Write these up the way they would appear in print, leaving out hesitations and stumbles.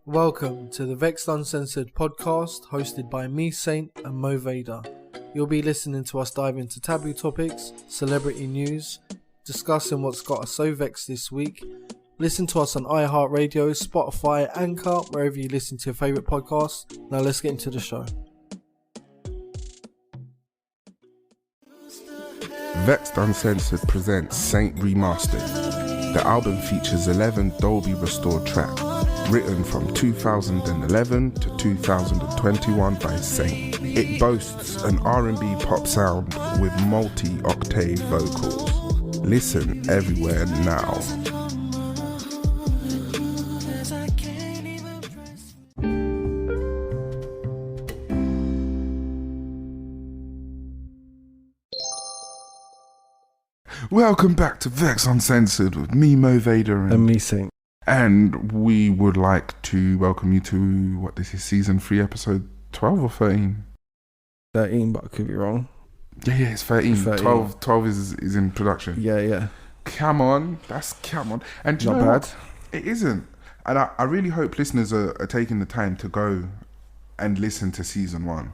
Welcome to the Vexxed Uncensored podcast, hosted by me, Saint, and Mo Vader. You'll be listening to us dive into taboo topics, celebrity news, discussing what's got us so vexed this week. Listen to us on iHeartRadio, Spotify, Anchor, wherever you listen to your favourite podcasts. Now let's get into the show. Vexxed Uncensored presents Saint Remastered. The album features 11 Dolby restored tracks, written from 2011 to 2021 by Saint. It boasts an R&B pop sound with multi-octave vocals. Listen everywhere now. Welcome back to Vexxed Uncensored with me, Mo Vader, And me, Saint. And we would like to welcome you to, this is season 3, episode 12 or 13? 13, but I could be wrong. Yeah, it's 13. 12 is in production. Yeah. Come on. And do you Not know bad. what? It isn't. And I really hope listeners are taking the time to go and listen to season 1.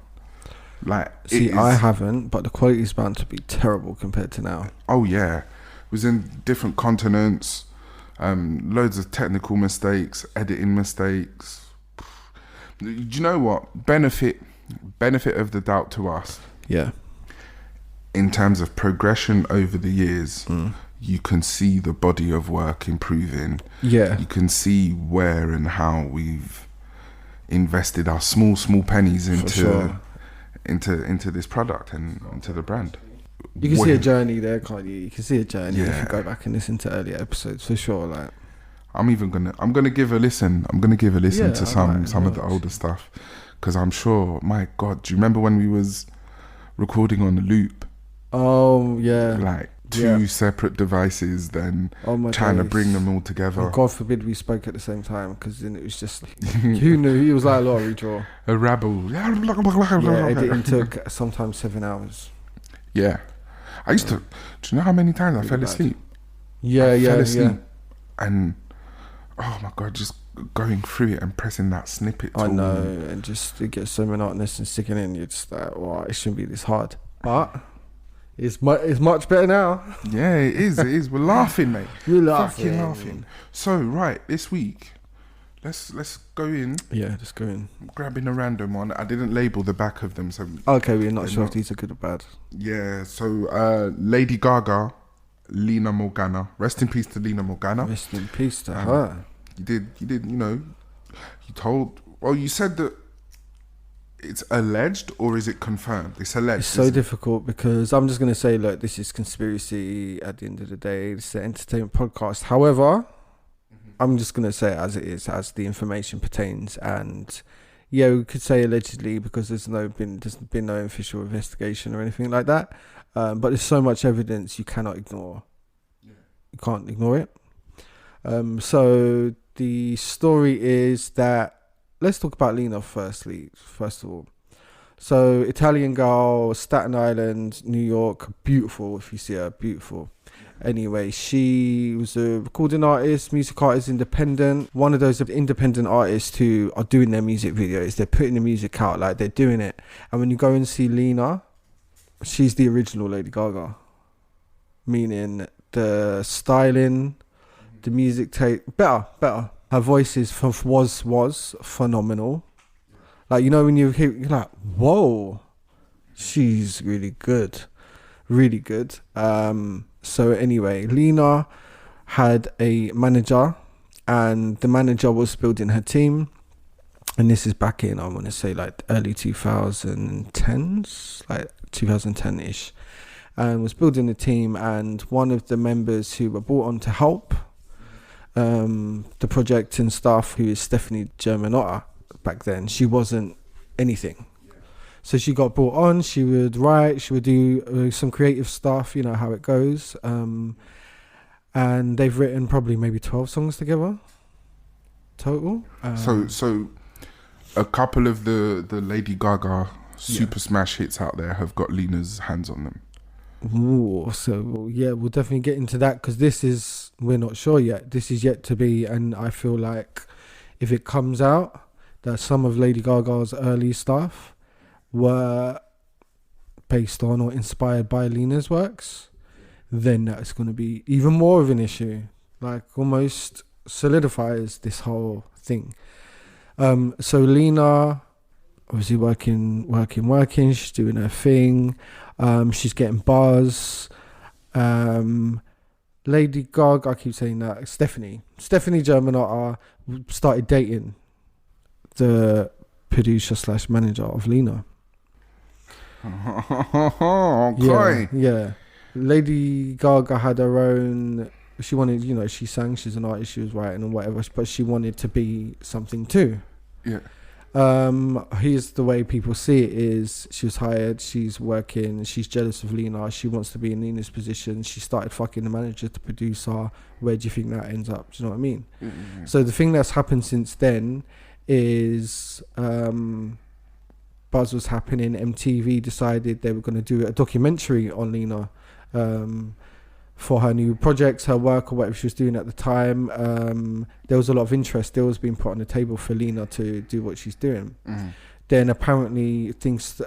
I haven't, but the quality is bound to be terrible compared to now. Oh yeah, it was in different continents, loads of technical mistakes, editing mistakes. Do you know what? Benefit of the doubt to us. Yeah. In terms of progression over the years, you can see the body of work improving. Yeah. You can see where and how we've invested our small pennies into this product and into the brand. You can see a journey there, can't you? You can see a journey if Yeah. you go back and listen to earlier episodes for sure. I'm gonna give a listen. To some of the older stuff, because I'm sure. My God, do you remember when we was recording on the loop? Oh yeah. Two separate devices, then trying to bring them all together. And God forbid we spoke at the same time, because then it was just who knew? He was like a lottery draw. A rabble. Yeah, editing took sometimes 7 hours. Yeah, I used to. Do you know how many times I fell asleep? Yeah. And oh my God, just going through it and pressing that snippet. I know, and just it gets so monotonous and sticking in. You're just like, wow, it shouldn't be this hard, but. It's much better now. Yeah, it is. We're laughing, mate. We're fucking laughing. So, right, this week, let's go in. Yeah, let's go in. I'm grabbing a random one. I didn't label the back of them, so okay, we're not sure if these are good or bad. Yeah. So, Lady Gaga, Lena Morgana. Rest in peace to Lena Morgana. Rest in peace to her. You did. You said that. It's alleged, or is it confirmed? It's alleged. It's so difficult, because I'm just going to say, look, this is conspiracy at the end of the day. It's an entertainment podcast. However, I'm just going to say it as it is, as the information pertains. And yeah, we could say allegedly, because there's been no official investigation or anything like that. But there's so much evidence you cannot ignore. Yeah. You can't ignore it. So the story is that, let's talk about Lena first of all. So, Italian girl, Staten Island, New York, beautiful. If you see her, beautiful. Anyway, she was a recording artist, music artist, independent. One of those independent artists who are doing their music videos. They're putting the music out, they're doing it. And when you go and see Lena, she's the original Lady Gaga. Meaning the styling, the music tape, better. Her voice was phenomenal. When you hear, you're like, whoa, she's really good. Really good. So anyway, Lena had a manager, and the manager was building her team. And this is back in, I want to say, early 2010s, 2010-ish. And was building the team, and one of the members who were brought on to help the project and stuff, who is Stephanie Germanotta back then, she wasn't anything. So she got brought on, she would write, she would do some creative stuff, you know how it goes. And they've written probably maybe 12 songs together total. So a couple of the Lady Gaga super smash hits out there have got Lena's hands on them. Ooh, so yeah, we'll definitely get into that, because we're not sure yet. This is yet to be, and I feel like if it comes out that some of Lady Gaga's early stuff were based on or inspired by Lena's works, then that's going to be even more of an issue. Like, almost solidifies this whole thing. So Lena, obviously working. She's doing her thing. She's getting buzz. Lady Gaga, I keep saying that. Stephanie Germanotta started dating the producer / manager of Lena. Okay. Yeah. Lady Gaga had her own. She wanted, she sang. She's an artist. She was writing and whatever, but she wanted to be something too. Yeah. Here's the way people see it: is she was hired, she's working, she's jealous of Lena, she wants to be in Lena's position, she started fucking the manager, the producer. Where do you think that ends up? Do you know what I mean? Mm-hmm. So the thing that's happened since then is buzz was happening. MTV decided they were going to do a documentary on Lena for her new projects, her work, or whatever she was doing at the time. There was a lot of interest. Deals being put on the table for Lena to do what she's doing. Mm-hmm. Then apparently things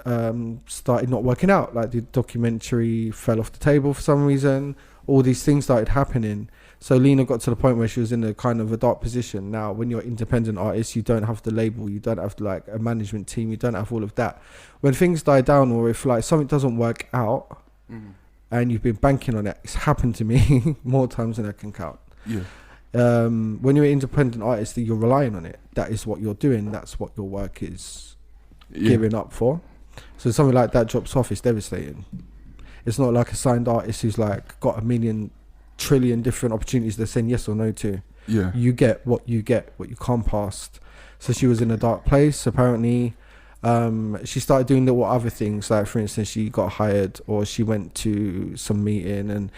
started not working out. Like, the documentary fell off the table for some reason. All these things started happening. So Lena got to the point where she was in a kind of a dark position. Now, when you're an independent artist, you don't have the label, you don't have like a management team, you don't have all of that. When things die down, or if like something doesn't work out, and you've been banking on it, it's happened to me more times than I can count. Yeah. When you're an independent artist, you're relying on it. That is what you're doing. That's what your work is gearing up for. So something like that drops off, it's devastating. It's not like a signed artist who's like got 1,000,000 trillion different opportunities they're saying yes or no to. Yeah. You get what you can't pass. So she was in a dark place. Apparently, she started doing little other things. Like, for instance, she got hired, or she went to some meeting, and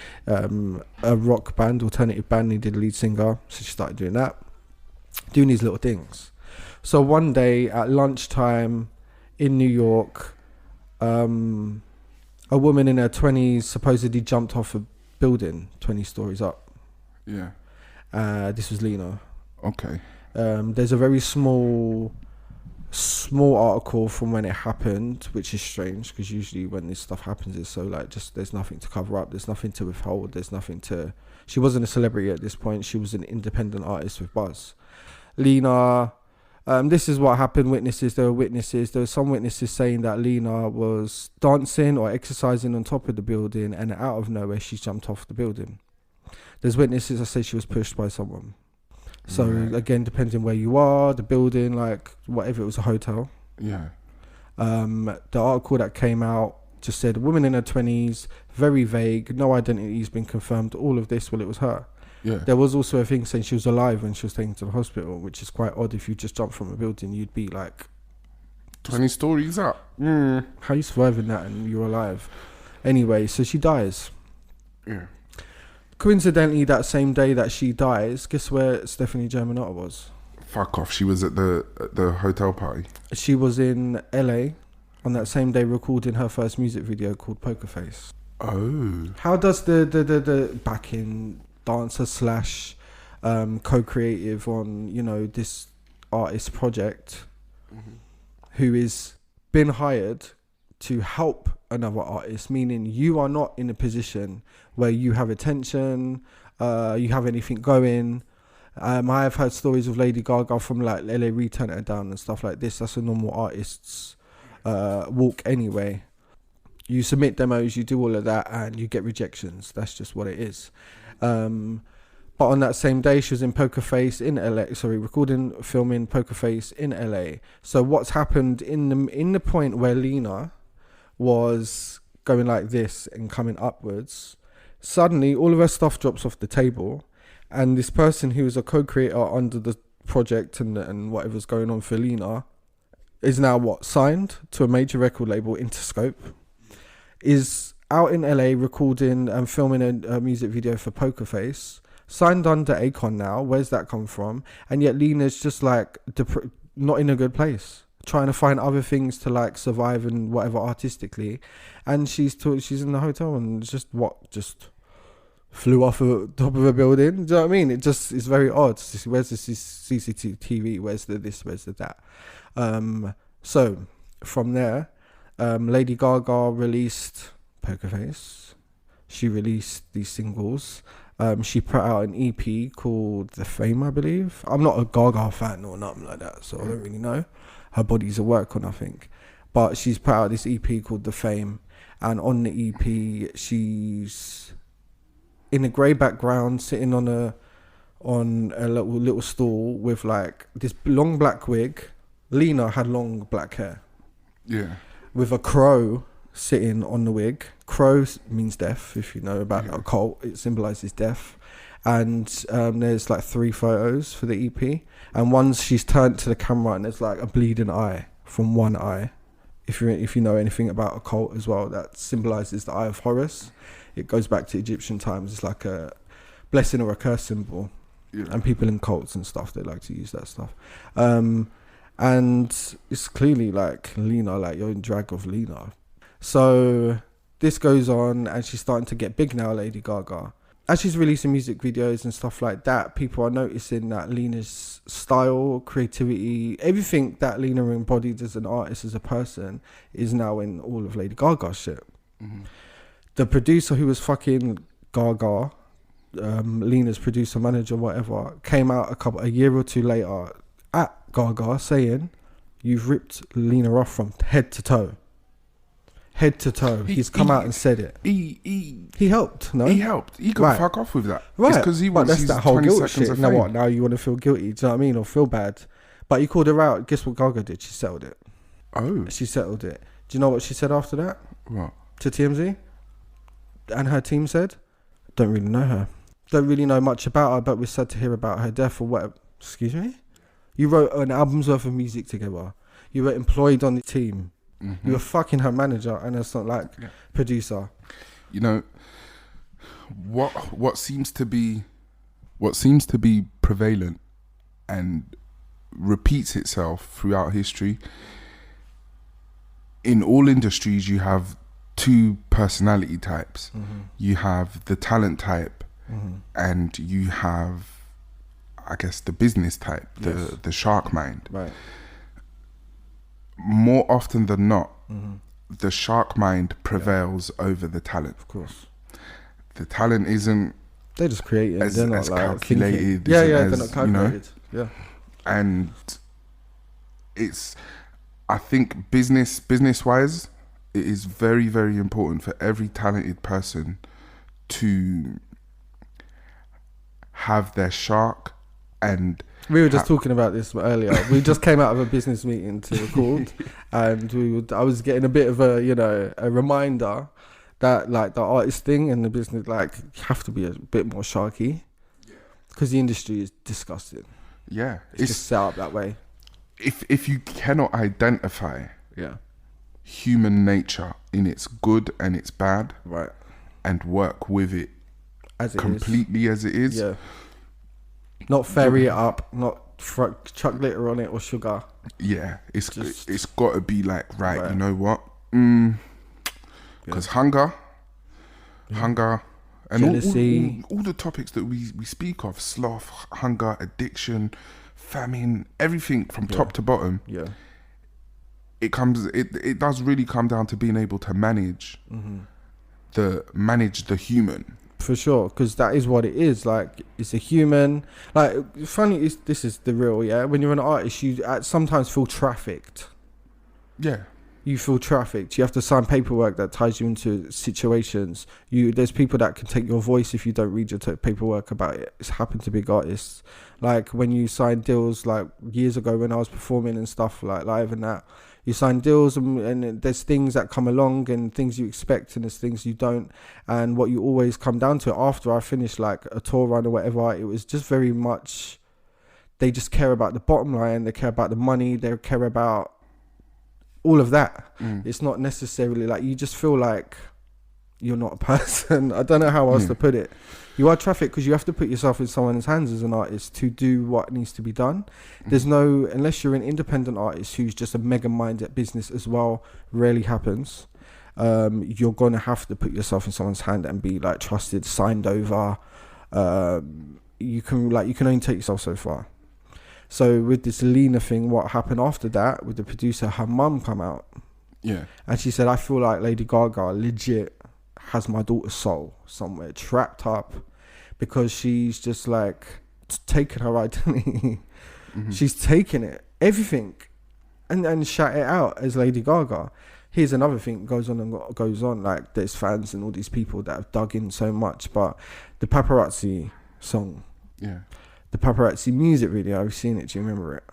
a rock band, alternative band, needed a lead singer. So she started doing that, doing these little things. So one day at lunchtime in New York, a woman in her 20s supposedly jumped off a building 20 stories up. Yeah. This was Lena. Okay. There's a very small article from when it happened, which is strange, because usually when this stuff happens, it's so like, just, there's nothing to cover up, there's nothing to withhold, there's nothing to. She wasn't a celebrity at this point, she was an independent artist with buzz. Lena, this is what happened. There were some witnesses saying that Lena was dancing or exercising on top of the building, and out of nowhere she jumped off the building. There's witnesses that say she was pushed by someone. So again, depending where you are, the building, like whatever, it was a hotel. Yeah. The article that came out just said a woman in her 20s, very vague, no identity has been confirmed, all of this, well, it was her. Yeah. There was also a thing saying she was alive when she was taken to the hospital, which is quite odd. If you just jump from a building, you'd be like 20 stories up. How you surviving that and you're alive? Anyway, so she dies. Yeah. Coincidentally, that same day that she dies, guess where Stephanie Germanotta was? Fuck off. She was at the hotel party. She was in LA on that same day recording her first music video called Poker Face. Oh. How does the backing dancer / co-creative on, this artist project, who is been hired to help another artist, meaning you are not in a position where you have attention, you have anything going. I have heard stories of Lady Gaga from like LA turning her down and stuff like this. That's a normal artist's walk anyway. You submit demos, you do all of that, and you get rejections. That's just what it is. But on that same day, she was in Poker Face in LA. Filming Poker Face in LA. So what's happened in the point where Lena was going like this and coming upwards, suddenly all of her stuff drops off the table, and this person who was a co-creator under the project and whatever's going on for Lena is now signed to a major record label, Interscope, is out in LA recording and filming a music video for Poker Face, signed under Akon now. Where's that come from? And yet Lena's just like not in a good place, trying to find other things to like survive and whatever artistically, and she's in the hotel and just flew off the top of a building. Do you know what I mean? It's very odd. Where's the CCTV? Where's the this? Where's the that? So from there, Lady Gaga released Poker Face. She released these singles. She put out an EP called The Fame, I believe. I'm not a Gaga fan or nothing like that, so I don't really know her body's of work or nothing. But she's put out this EP called The Fame, and on the EP, she's in a grey background, sitting on a little stool with like this long black wig. Lena had long black hair. Yeah. With a crow sitting on the wig. Crow means death, if you know about the occult. It symbolises death. And there's like 3 photos for the EP. And once she's turned to the camera and there's like a bleeding eye from one eye. If you know anything about occult as well, that symbolises the Eye of Horus. It goes back to Egyptian times. It's like a blessing or a curse symbol. Yeah. And people in cults and stuff, they like to use that stuff. And it's clearly like Lena, like you're in drag of Lena. So this goes on and she's starting to get big now, Lady Gaga. As she's releasing music videos and stuff like that, people are noticing that Lena's style, creativity, everything that Lena embodied as an artist, as a person, is now in all of Lady Gaga's shit. Mm-hmm. The producer who was fucking Gaga, Lena's producer, manager, whatever, came out a year or two later at Gaga saying, "You've ripped Lena off from head to toe." Head to toe. He's come out and said it. He helped, no? He helped. He could fuck off with that. Right. Because he wants that whole guilt shit. Now what? Now you want to feel guilty, do you know what I mean? Or feel bad. But he called her out. Guess what Gaga did? She settled it. Oh. She settled it. Do you know what she said after that? What? To TMZ? And her team said, "Don't really know her. Don't really know much about her, but we're sad to hear about her death," or whatever. Excuse me? You wrote an album's worth of music together. You were employed on the team. Mm-hmm. You were fucking her manager and it's not like producer. You know, what seems to be prevalent and repeats itself throughout history. In all industries, you have 2 personality types. Mm-hmm. You have the talent type, and you have, I guess, the business type, the shark mind. Right. More often than not, the shark mind prevails over the talent. Of course. The talent isn't... They're just creating. As, they're not as like calculated. They're not calculated. You know? Yeah. And it's... I think business-wise, it is very, very important for every talented person to have their shark and... We were just talking about this earlier. We just came out of a business meeting to record, and I was getting a bit of a reminder that like the artist thing and the business like have to be a bit more sharky, because the industry is disgusting. Yeah, it's just set up that way. If you cannot identify human nature in its good and its bad, right, and work with it as it completely as it is. Yeah. Not ferry it up, not chuck glitter on it or sugar. Yeah, it's got to be like, right, you know what? Because hunger, and jealousy, all the topics that we speak of, sloth, hunger, addiction, famine, everything from top to bottom. Yeah, it does really come down to being able to manage the human. For sure, because that is what it is. Like, it's a human. Like, funny, this is the real, when you're an artist, you sometimes feel trafficked. Yeah. You feel trafficked. You have to sign paperwork that ties you into situations. There's people that can take your voice if you don't read your paperwork about it. It's happened to big artists. Like, when you sign deals, like, years ago when I was performing and stuff, like, live and that, you sign deals and there's things that come along and things you expect and there's things you don't. And what you always come down to after I finished like a tour run or whatever, it was just very much, they just care about the bottom line. They care about the money. They care about all of that. It's not necessarily like, you just feel like you're not a person. I don't know how else to put it. You are trafficked because you have to put yourself in someone's hands as an artist to do what needs to be done. There's no, unless you're an independent artist who's just a mega mind at business as well, rarely happens. you're going to have to put yourself in someone's hand and be like trusted, signed over. You can only take yourself so far. So with this Lena thing, what happened after that with the producer, her mum come out. Yeah. And she said, I feel like Lady Gaga legit has my daughter's soul somewhere trapped up, because she's just like taken her identity. She's taken it, everything, and shout it out as Lady Gaga. Here's another thing goes on. Like, there's fans and all these people that have dug in so much, but the Paparazzi song, the Paparazzi music video, I've seen it. Do you remember it?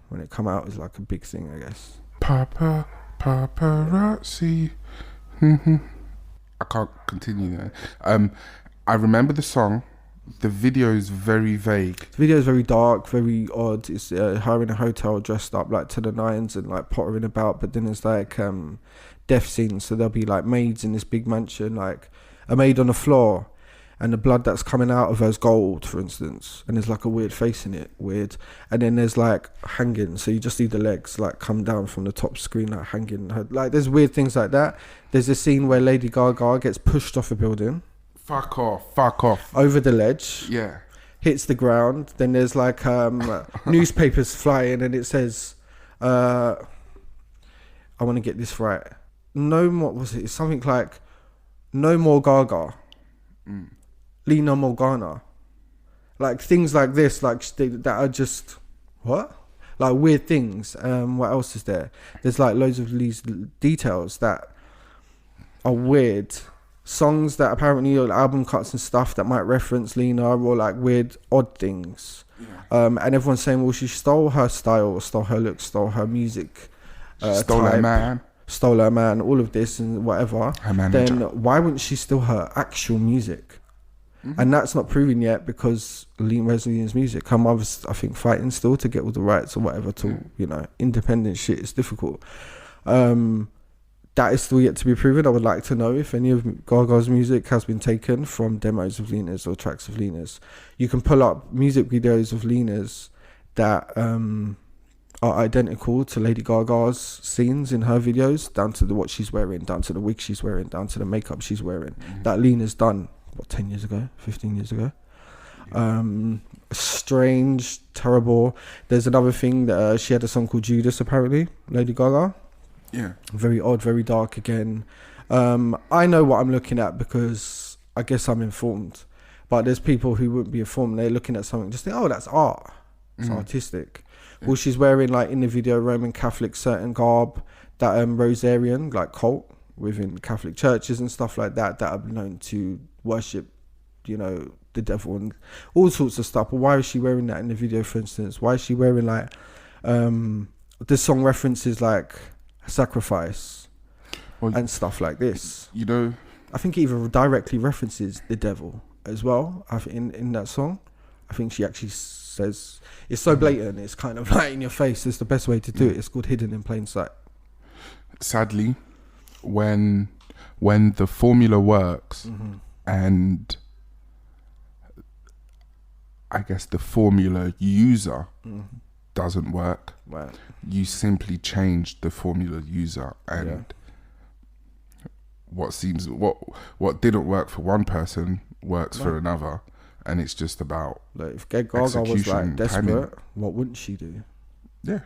When it come out, it was like a big thing, I guess. Paparazzi. I can't continue there. I remember the song. The video is very vague. The video is very dark, very odd. It's her in a hotel dressed up like to the nines and like pottering about, but then there's like death scenes. So there'll be like maids in this big mansion, like a maid on the floor, and the blood that's coming out of her is gold, for instance, and there's like a weird face in it, and then there's like hanging, so you just see the legs like come down from the top screen, like hanging. Like, there's weird things like that. There's a scene where Lady Gaga gets pushed off a building. Fuck off. Over the ledge. Yeah. Hits the ground. Then there's like newspapers flying, and it says, I want to get this right. No more, was it? It's something like, no more Gaga. Lena Morgana. Like things like this, like that are just, what? Like weird things. What else is there? There's like loads of these details that are weird. Songs that apparently are album cuts and stuff that might reference Lena, or like weird odd things. And everyone's saying, well, she stole her style, stole her look, stole her music, stole her man, all of this and whatever. Her manager. Then why wouldn't she steal her actual music? And that's not proven yet, because Lena's music, her mother's, I think, fighting still to get all the rights or whatever to, independent shit is difficult. That is still yet to be proven. I would like to know if any of Gaga's music has been taken from demos of Lena's or tracks of Lena's. You can pull up music videos of Lena's that are identical to Lady Gaga's scenes in her videos, down to what she's wearing, down to the wig she's wearing, down to the makeup she's wearing. That Lena's done, 10 years ago, 15 years ago. Strange, terrible. There's another thing that she had a song called Judas, apparently, Lady Gaga. Yeah. Very odd, very dark again. I know what I'm looking at because I guess I'm informed. But there's people who wouldn't be informed. They're looking at something, just think, oh, that's art. It's artistic. Well, she's wearing, like, in the video, Roman Catholic certain garb, that Rosarian, like, cult within Catholic churches and stuff like that are known to worship, the devil and all sorts of stuff. But why is she wearing that in the video, for instance? Why is she wearing, like, the song references, like, sacrifice and stuff like this? I think it even directly references the devil as well. I think in that song, I think she actually says, it's so blatant, it's kind of like in your face. It's the best way to do it. It's called hidden in plain sight. Sadly, when the formula works and I guess the formula user doesn't work, right, you simply change the formula user, and what didn't work for one person works for another, and it's just about, like, if Gaga was like desperate, what wouldn't she do? Yeah.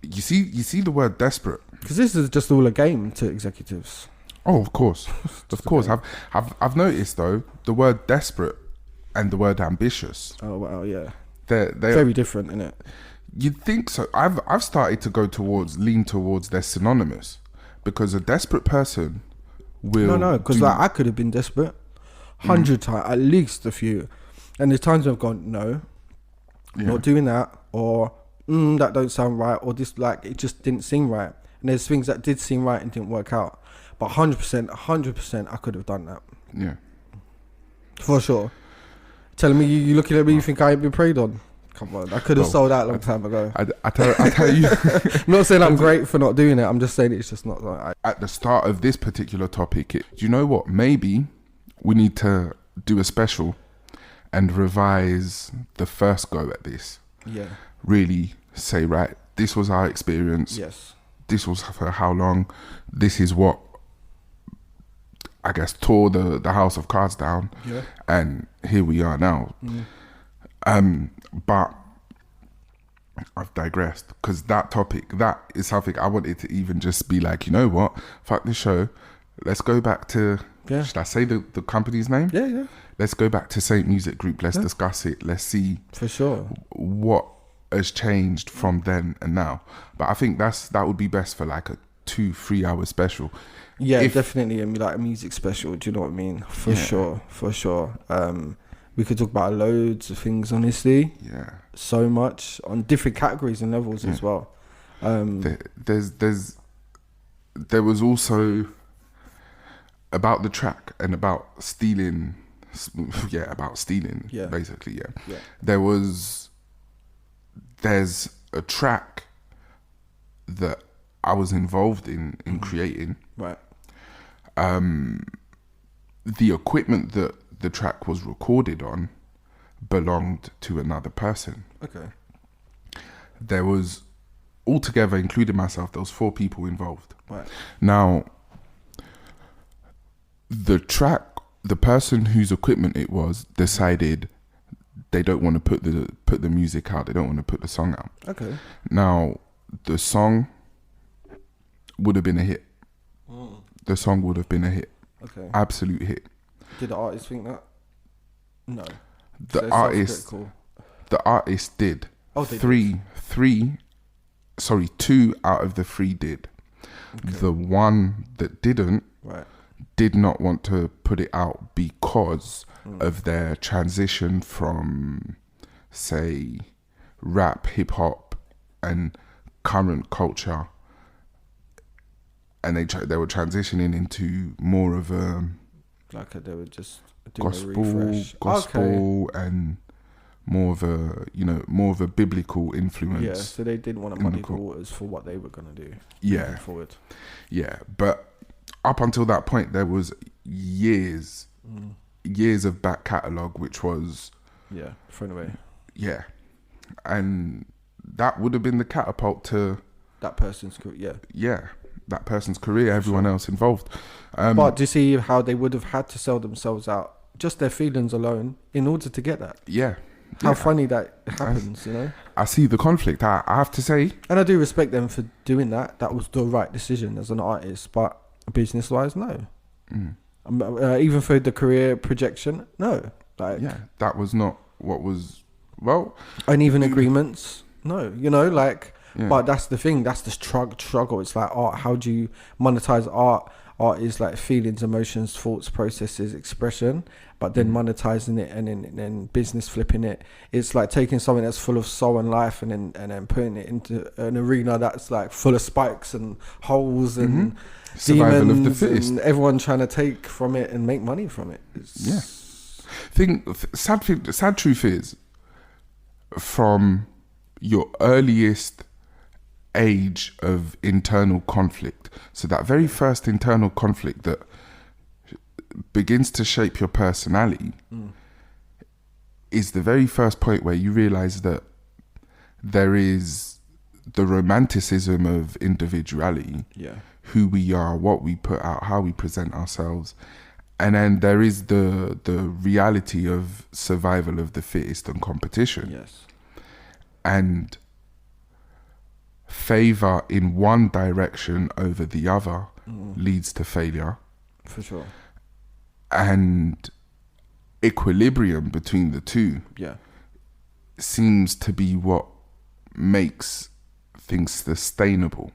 You see the word desperate, because this is just all a game to executives. Oh, of course. I've noticed though, the word desperate and the word ambitious, oh wow, yeah, they're very different, innit? You'd think so. I've started to lean towards they're synonymous, because a desperate person will... No, because like, I could have been desperate 100 times, at least a few. And there's times I've gone, no, not doing that, or that don't sound right, or this, like, it just didn't seem right. And there's things that did seem right and didn't work out. But 100%, I could have done that. Yeah. For sure. Telling me, you looking at me, you think I ain't been preyed on? Come on, I could have sold out a long time ago. I tell you. I'm not saying I'm great for not doing it. I'm just saying it's just not like... At the start of this particular topic, do you know what? Maybe we need to do a special and revise the first go at this. Yeah. Really say, right, this was our experience. Yes. this was for how long, this is what I guess tore the house of cards down, and here we are now. But I've digressed, because that topic, that is something I wanted to even just be like, you know what, fuck this show, let's go back to, should I say the company's name? Yeah. Let's go back to Saint Music Group, let's discuss it, let's see for sure what has changed from then and now. But I think that would be best for like a 2-3 hour special. Yeah, definitely. I mean, like a music special, do you know what I mean? For sure. We could talk about loads of things, honestly. Yeah. So much on different categories and levels as well. There was also about the track and about stealing. About stealing. Yeah. Basically, yeah. There's a track that I was involved in creating. Right. The equipment that the track was recorded on belonged to another person. Okay. There was, altogether, including myself, there was 4 people involved. Right. Now, the person whose equipment it was decided they don't want to put the music out. They don't want to put the song out. Okay. Now, the song would have been a hit. The song would have been a hit. Okay. Absolute hit. Did the artist think that? No. The artist did. Oh, they did. 2 out of the 3 did. Okay. The one that didn't did not want to put it out because of their transition from, say, rap, hip hop, and current culture, and they were transitioning into more of a they were just gospel, and more of a biblical influence. Yeah, so they didn't want to muddy the waters for what they were going to do. Yeah, forward. Yeah, but up until that point, there was years of back catalogue, which was thrown away. Yeah, and that would have been the catapult to that person's career. Yeah, that person's career. Everyone else involved. But do you see how they would have had to sell themselves out, just their feelings alone, in order to get that? Yeah. How funny that happens, you know? I see the conflict, I have to say. And I do respect them for doing that. That was the right decision as an artist. But business-wise, no. Even for the career projection, no. That was not what was, and even agreements, no. You know, but that's the thing. That's the struggle. It's like art. How do you monetize art? Art is like feelings, emotions, thoughts, processes, expression, but then monetizing it and then business flipping it. It's like taking something that's full of soul and life and then putting it into an arena that's like full of spikes and holes and survival demons of the fittest, and everyone trying to take from it and make money from it. Sad truth is, from your earliest age of internal conflict, so that very first internal conflict that begins to shape your personality is the very first point where you realize that there is the romanticism of individuality, who we are, what we put out, how we present ourselves, and then there is the reality of survival of the fittest and competition. And favor in one direction over the other leads to failure. For sure. And equilibrium between the two seems to be what makes things sustainable.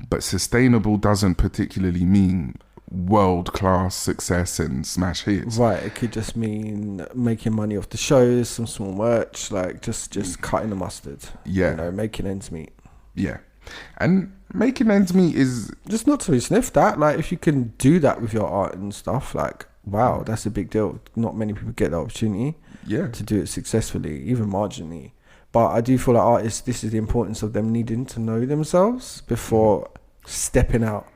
But sustainable doesn't particularly mean world-class success and smash hits. Right, it could just mean making money off the shows, some small merch, like just cutting the mustard. You know, making ends meet. Yeah. And making ends meet is just not to be sniffed at. Like, if you can do that with your art and stuff, like, wow, that's a big deal. Not many people get the opportunity to do it successfully, even marginally. But I do feel like artists, this is the importance of them needing to know themselves before stepping out.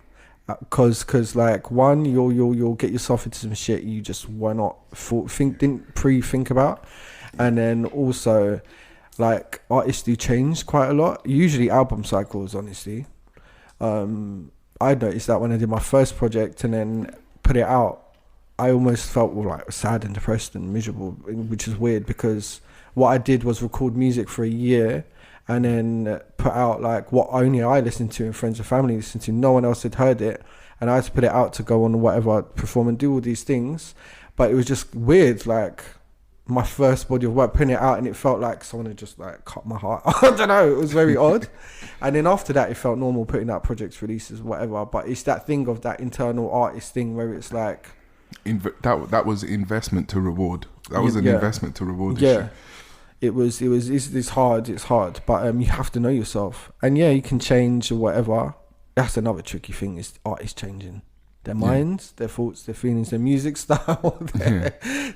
Cause like, one, you'll get yourself into some shit you just didn't pre-think about. And then also, like, artists do change quite a lot. Usually album cycles, honestly. I noticed that when I did my first project and then put it out, I almost felt like sad and depressed and miserable, which is weird because what I did was record music for a year and then put out like what only I listened to and friends and family listened to. No one else had heard it, and I had to put it out to go on whatever, perform and do all these things. But it was just weird, like my first body of work, putting it out, and it felt like someone had just like cut my heart. I don't know, it was very odd. And then after that, it felt normal putting out projects, releases, whatever. But it's that thing of that internal artist thing where it's like that was investment to reward. That was an investment to reward. Yeah. It's hard, but you have to know yourself, and you can change or whatever. That's another tricky thing, is artists changing their minds, their thoughts, their feelings, their music style.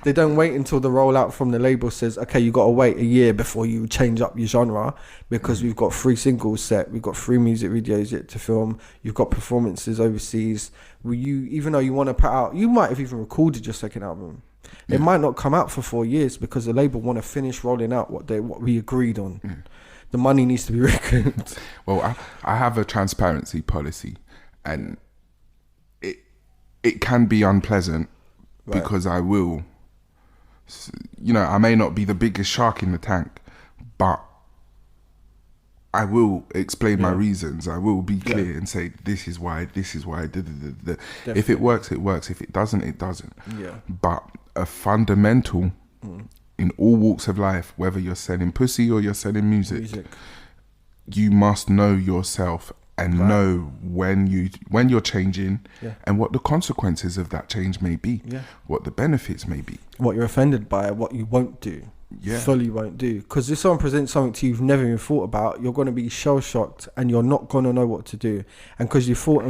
They don't wait until the rollout from the label says, okay, you got to wait a year before you change up your genre, because we've got 3 singles set, we've got 3 music videos yet to film, you've got performances overseas. Even though you want to put out, you might have even recorded your second album. It might not come out for 4 years because the label want to finish rolling out what we agreed on. The money needs to be recouped. Well, I have a transparency policy, and it can be unpleasant because I will, I may not be the biggest shark in the tank, but I will explain my reasons. I will be clear and say, this is why. If it works, it works. If it doesn't, it doesn't. But a fundamental in all walks of life, whether you're selling pussy or you're selling music, you must know yourself and know when you're changing and what the consequences of that change may be, what the benefits may be, what you're offended by, what you won't do. Fully won't do, because if someone presents something to you you've never even thought about, you're going to be shell shocked and you're not going to know what to do. And because you fought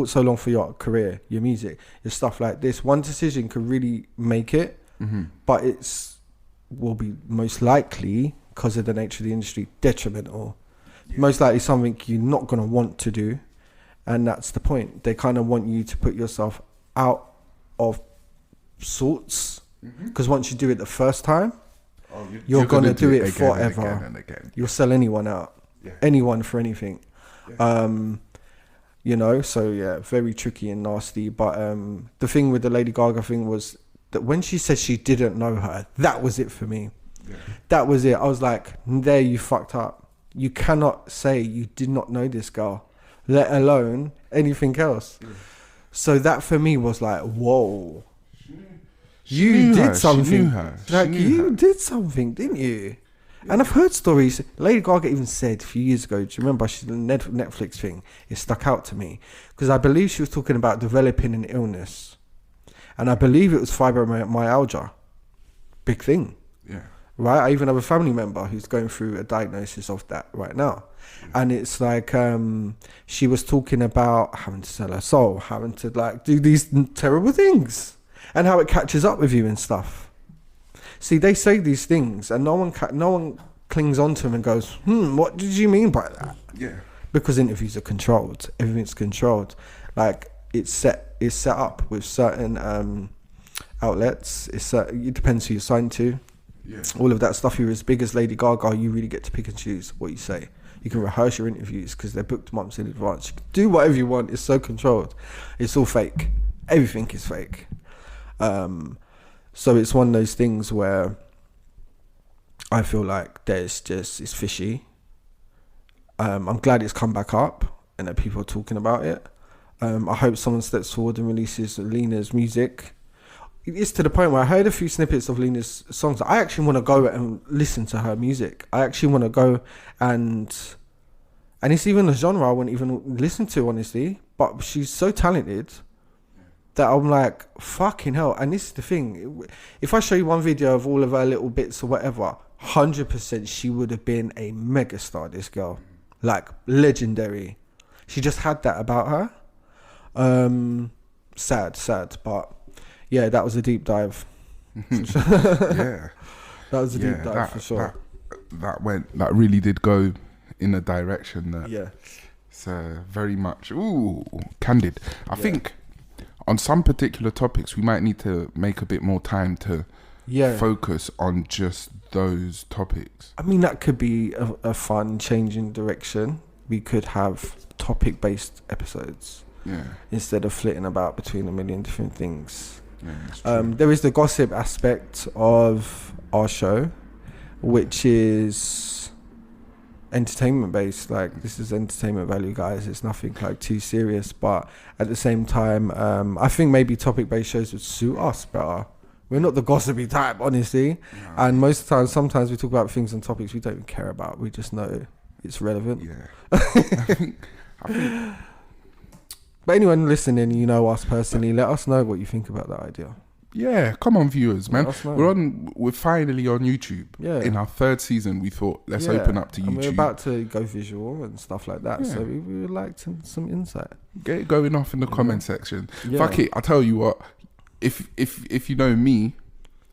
so long for your career, your music, your stuff like this, one decision could really make it, but will be most likely, because of the nature of the industry, detrimental. Most likely something you're not going to want to do, and that's the point. They kind of want you to put yourself out of sorts, because once you do it the first time, you're going to do it forever. And again. You'll sell anyone out, anyone for anything. So very tricky and nasty. But the thing with the Lady Gaga thing was that when she said she didn't know her, that was it for me. That was it. I was like, there, you fucked up. You cannot say you did not know this girl, let alone anything else. So that for me was like, whoa. You did something. You did something, didn't you? And I've heard stories. Lady Gaga even said a few years ago, do you remember the Netflix thing? It stuck out to me because I believe she was talking about developing an illness, and I believe it was fibromyalgia. Big thing. Right? I even have a family member who's going through a diagnosis of that right now. And it's like she was talking about having to sell her soul, having to do these terrible things, and how it catches up with you and stuff. See, they say these things and no one clings on to them and goes, what did you mean by that? Because interviews are controlled. Everything's controlled. It's set up with certain outlets. It depends who you're signed to. All of that stuff. You're as big as Lady Gaga, you really get to pick and choose what you say. You can rehearse your interviews because they're booked months in advance. You can do whatever you want. It's so controlled. It's all fake. Everything is fake. So it's one of those things where I feel like it's fishy. I'm glad it's come back up and that people are talking about it. I hope someone steps forward and releases Lena's music. It's to the point where I heard a few snippets of Lena's songs. I actually want to go and listen to her music. I actually want to go and it's even a genre I wouldn't even listen to, honestly. But she's so talented that I'm like, fucking hell. And this is the thing. If I show you one video of all of her little bits or whatever, 100% she would have been a megastar, this girl. Legendary. She just had that about her. Sad, but yeah, that was a deep dive. That was a deep dive for sure. That really did go in a direction that it's very much candid. I think on some particular topics we might need to make a bit more time to focus on just those topics. I mean, that could be a fun change in direction. We could have topic-based episodes. Yeah. Instead of flitting about between a million different things. Yeah, that's true. There is the gossip aspect of our show, which is entertainment based. Like, this is entertainment value, guys. It's nothing like too serious, but at the same time, I think maybe topic based shows would suit us better. We're not the gossipy type, honestly. No. And most of the time, sometimes we talk about things and topics we don't even care about. We just know it's relevant. Yeah. I think But anyone listening, you know us personally, let us know what you think about that idea. yeah, come on, viewers, man. Let us know. We're finally on YouTube. Yeah. In our 3rd season, we thought, let's Yeah. open up to And YouTube. we're about to go visual and stuff like that, Yeah. so we would like some insight. Get it going off in the comment section. Yeah. Fuck it, I tell you what. If you know me,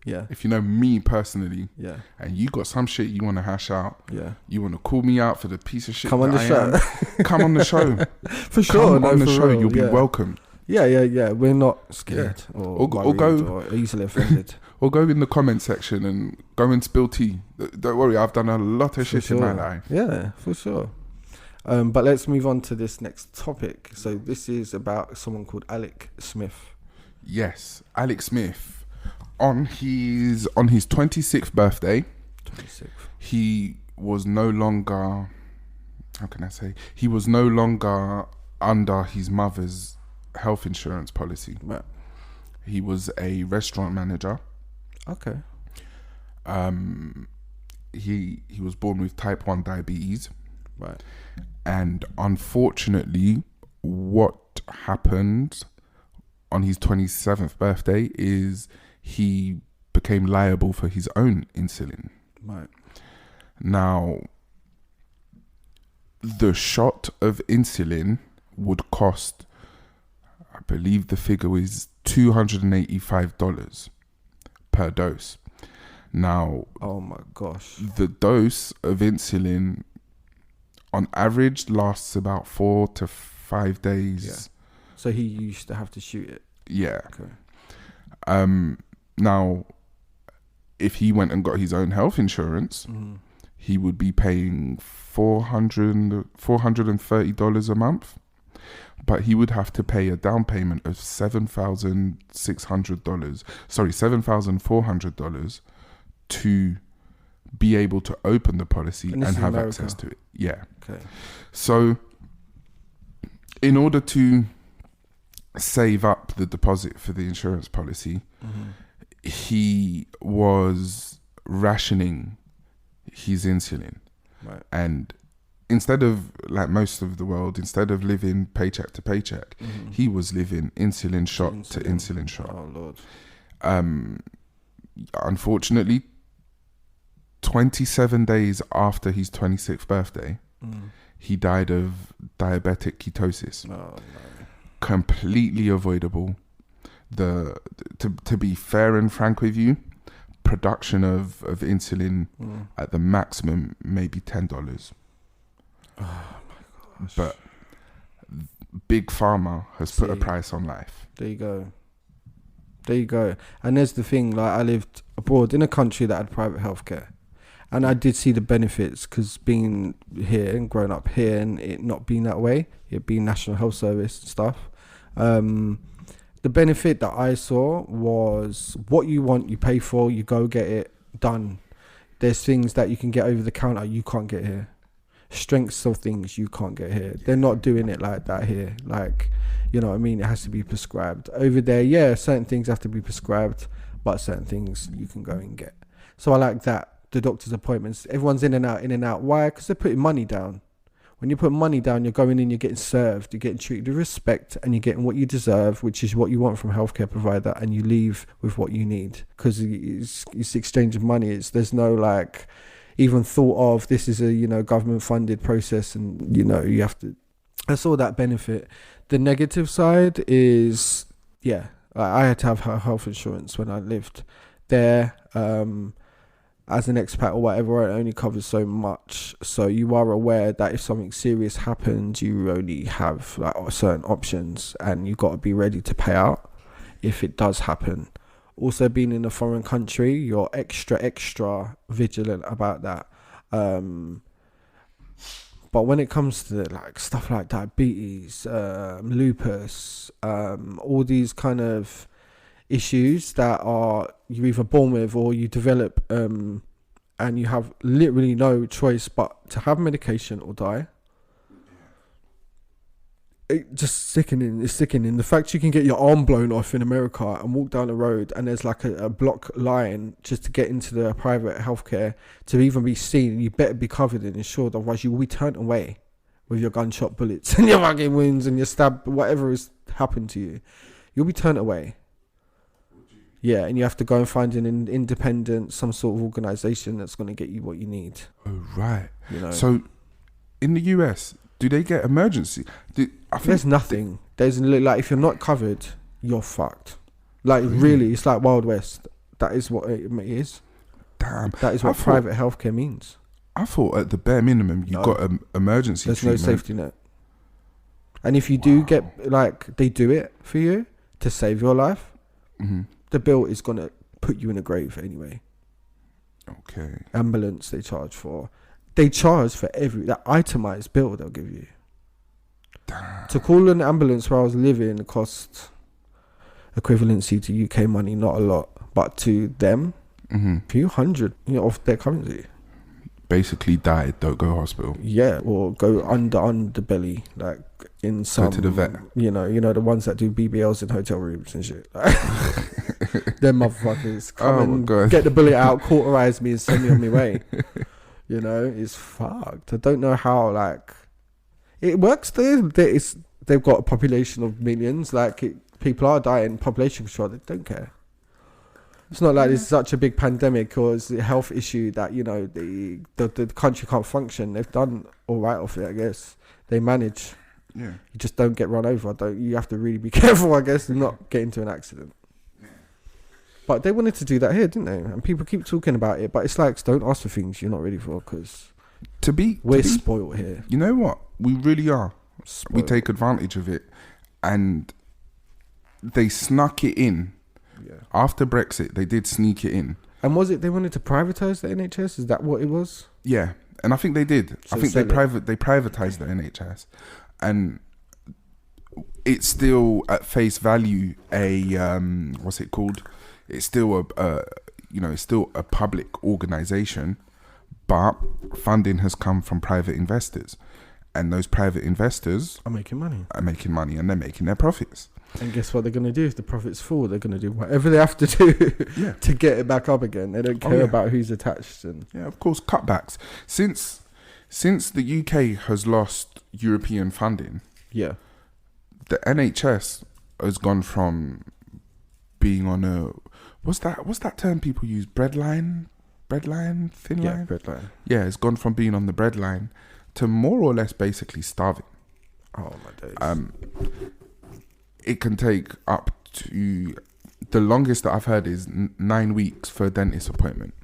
Yeah, if you know me personally, yeah, and you got some shit you want to hash out, yeah. you want to call me out for the piece of shit Come on that the I show. am, come on the show. For sure. Come on the for show. real, You'll be yeah. welcome. Yeah. We're not scared or Or worried go- or easily offended. Or go in the comment section and go and spill tea. Don't worry, I've done a lot of For shit in my life. Yeah, for sure. But let's move on to this next topic. So this is about someone called Alec Smith. Yes, Alex Smith. On his 26th birthday, 26th. he was no longer, how can I say? He was no longer under his mother's health insurance policy. Right. He was a restaurant manager. Okay. He was born with type 1 diabetes. Right. And unfortunately, what happened on his 27th birthday is he became liable for his own insulin. Right. Now, the shot of insulin would cost, I believe the figure is $285 per dose. Now, Oh my gosh. the dose of insulin on average lasts about 4 to 5 days. Yeah. So he used to have to shoot it. Yeah. Okay. Now, if he went and got his own health insurance, he would be paying $430 a month, but he would have to pay a down payment of $7,400 to be able to open the policy and this is have America. access to it. Yeah. Okay. So, in order to save up the deposit for the insurance policy, he was rationing his insulin. Right. And instead of, like most of the world, instead of living paycheck to paycheck, he was living insulin shot to insulin shot. Oh Lord. Unfortunately, 27 days after his 26th birthday, he died of diabetic ketosis. Oh no. Completely avoidable. To be fair and frank with you, production of insulin at the maximum maybe $10. Oh my gosh. But Big Pharma has put a price on life. There you go. And there's the thing, like, I lived abroad in a country that had private healthcare, and I did see the benefits, because being here and growing up here and it not being that way, it being National Health Service and stuff, the benefit that I saw was what you want, you pay for, you go get it done. There's things that you can get over the counter you can't get here. Strengths of things you can't get here. They're not doing it like that here. Like, you know what I mean? It has to be prescribed. Over there, yeah, certain things have to be prescribed, but certain things you can go and get. So I like that. The doctor's appointments, everyone's in and out. Why? Because they're putting money down. When you put money down, you're going in, you're getting served, you're getting treated with respect, and you're getting what you deserve, which is what you want from a healthcare provider, and you leave with what you need. Because it's exchanging money. There's no like even thought of this is a, you know, government funded process, and you know you have to. I saw that benefit. The negative side is, yeah, I had to have health insurance when I lived there. As an expat or whatever, it only covers so much. So you are aware that if something serious happens, you only have like certain options, and you got to be ready to pay out if it does happen. Also, being in a foreign country, you're extra vigilant about that. But when it comes to like stuff like diabetes, lupus, all these kind of issues that are you either born with or you develop, and you have literally no choice but to have medication or die. It's just sickening. It's sickening. The fact you can get your arm blown off in America and walk down the road and there's like a block line just to get into the private healthcare to even be seen. You better be covered and insured, otherwise you will be turned away with your gunshot bullets and your fucking wounds and your stab, whatever has happened to you. You'll be turned away. Yeah, and you have to go and find an independent, some sort of organisation that's going to get you what you need. Oh, right. You know? So, in the US, do they get emergency? There's nothing. There's like, if you're not covered, you're fucked. Like, really, it's like Wild West. That is what it is. Damn. That is what private healthcare means. I thought at the bare minimum, you got an emergency There's treatment. no safety net. And if you do get, like, they do it for you to save your life, the bill is going to put you in a grave anyway. Okay. Ambulance they charge for. They charge for that itemized bill they'll give you. Damn. To call an ambulance where I was living cost equivalency to UK money, not a lot, but to them, a few hundred, of their currency. Basically died, don't go hospital. Yeah, or go underbelly, like in some. Go to the vet. You know the ones that do BBLs in hotel rooms and shit. Them motherfuckers come get the bullet out, cauterize me, and send me on my way. You know, it's fucked. I don't know how like it works there. They've got a population of millions. Like people are dying. Population control. They don't care. It's not like it's such a big pandemic or it's a health issue that, you know, the country can't function. They've done all right off it, I guess. They manage. Yeah. You just don't get run over. You have to really be careful, I guess, and not get into an accident. But they wanted to do that here, didn't they? And people keep talking about it. But it's like, don't ask for things you're not ready for, because we're spoiled here. You know what? We really are. Spoiled. We take advantage of it. And they snuck it in. Yeah. After Brexit, they did sneak it in. And was it they wanted to privatise the NHS? Is that what it was? Yeah, and I think they did. So I think they privatised the NHS, and it's still at face value what's it called? It's still it's still a public organisation, but funding has come from private investors, and those private investors are making money, and they're making their profits. And guess what they're going to do? If the profits fall, they're going to do whatever they have to do to get it back up again. They don't care about who's attached. And yeah, of course, cutbacks. Since the UK has lost European funding, the NHS has gone from being on a what's that term people use? Breadline, thin line. Yeah, breadline. Yeah, it's gone from being on the breadline to more or less basically starving. Oh my days. It can take up to, the longest that I've heard is 9 weeks for a dentist appointment.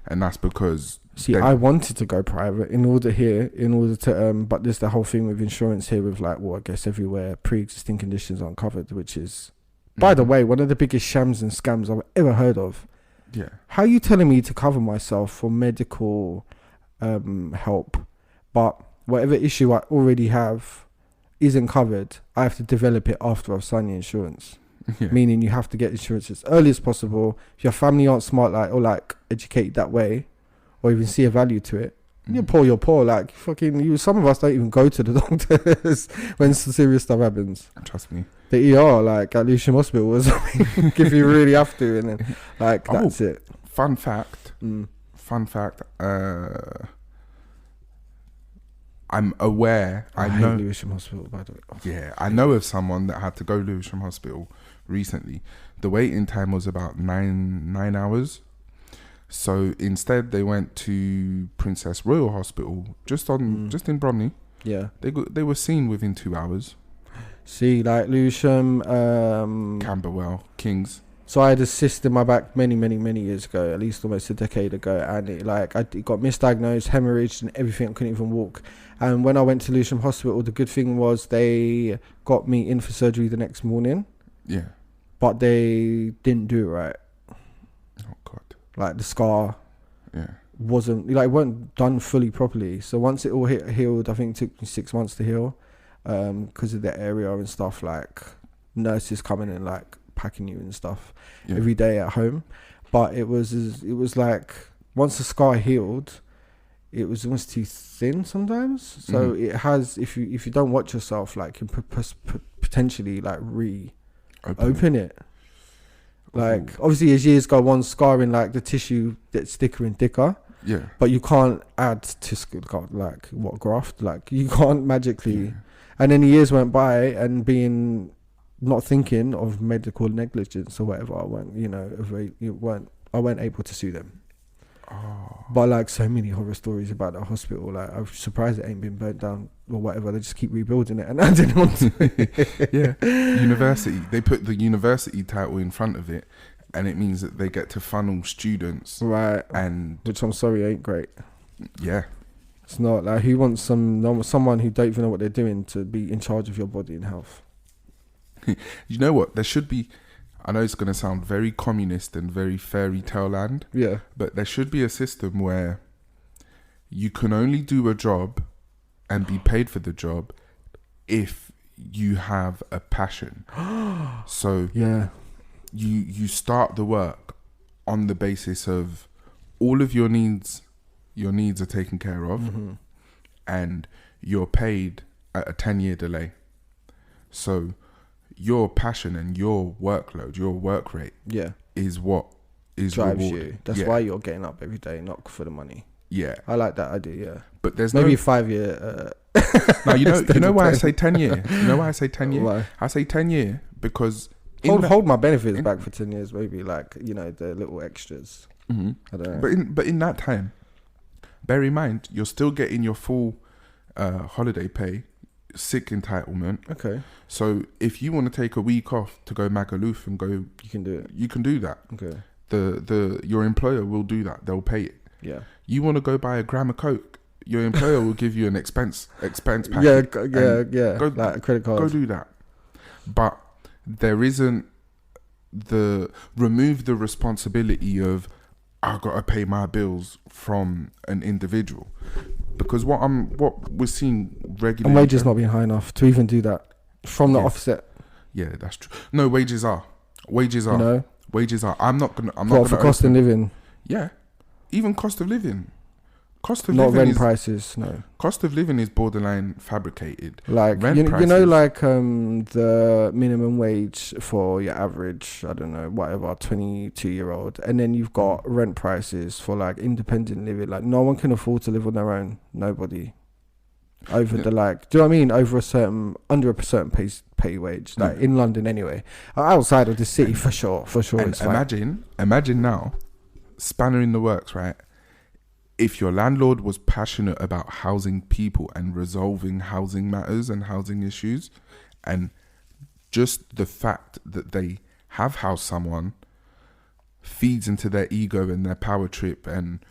And that's because... See, I wanted to go private in order to, but there's the whole thing with insurance here with like, well, I guess everywhere pre-existing conditions aren't covered, which is, by the way, one of the biggest shams and scams I've ever heard of. Yeah. How are you telling me to cover myself for medical help, but whatever issue I already have isn't covered, I have to develop it after I've signed the insurance. Yeah. Meaning you have to get insurance as early as possible. If your family aren't smart or educated that way, or even see a value to it, you're poor. Like some of us don't even go to the doctors when serious stuff happens. Trust me. The ER, like at Lewisham Hospital, was if you really have to, and then that's it. Fun fact. I'm aware. I know Lewisham Hospital, by the way. Yeah, I know of someone that had to go to Lewisham Hospital recently. The waiting time was about 9 hours. So instead, they went to Princess Royal Hospital, just in Bromley. Yeah, they were seen within 2 hours. See, like Lewisham, Camberwell, Kings. So I had a cyst in my back many years ago, at least almost a decade ago, and it got misdiagnosed, hemorrhaged and everything. I couldn't even walk. And when I went to Lewisham Hospital, the good thing was they got me in for surgery the next morning. Yeah. But they didn't do it right. Oh God. Like the scar weren't done fully properly. So once it all healed, I think it took me 6 months to heal, because of the area and stuff, like nurses coming and like packing you and stuff every day at home. But it was like once the scar healed, it was almost too thin sometimes. So it has, if you don't watch yourself, like you can potentially like open it. Like obviously as years go on, scarring, like the tissue gets thicker and thicker. Yeah. But you can't add to like what graft, like you can't magically. Yeah. And then the years went by, and being not thinking of medical negligence or whatever, I weren't able to sue them. Oh. But like so many horror stories about the hospital, like I'm surprised it ain't been burnt down or whatever. They just keep rebuilding it and adding on to it. Yeah. University. They put the university title in front of it, and it means that they get to funnel students. Right. And which I'm sorry ain't great. Yeah. It's not like, who wants someone who don't even know what they're doing to be in charge of your body and health? You know what? There should be, I know it's going to sound very communist and very fairy tale land. Yeah. But there should be a system where you can only do a job and be paid for the job if you have a passion. So yeah, you start the work on the basis of all of your needs are taken care of, and you're paid at a 10-year delay. So your passion and your workload, your work rate, is what is drives rewarded. You. That's why you're getting up every day, not for the money. Yeah, I like that idea. Yeah, but there's maybe 5 year. No, you know why I say 10 year. You know why I say 10 year? Why? I say 10 year because hold my benefits back for 10 years, maybe, like, you know, the little extras. Mm-hmm. I don't know. But in that time, bear in mind you're still getting your full holiday pay, sick entitlement. Okay. So if you want to take a week off to go Magaluf and go, you can do it. You can do that. Okay. Your employer will do that. They'll pay it. Yeah. You want to go buy a gram of Coke, your employer will give you an expense package. Yeah. Go, like a credit card. Go do that. But there isn't remove the responsibility of, I gotta pay my bills from an individual, because what we're seeing regularly, and wages not being high enough to even do that from the offset. Yeah, that's true. No, wages are. You know? Wages are. I'm not gonna for cost of living. Yeah, even cost of living. Not rent prices. No. Cost of living is borderline fabricated. Like you know, like the minimum wage for your average, I don't know, whatever, 22-year-old, and then you've got rent prices for like independent living. Like no one can afford to live on their own. Nobody. Over the like, do you know what I mean? Over under a certain pay wage, like in London anyway. Outside of the city, for sure. And imagine now, spanner in the works, right? If your landlord was passionate about housing people and resolving housing matters and housing issues, and just the fact that they have housed someone feeds into their ego and their power trip and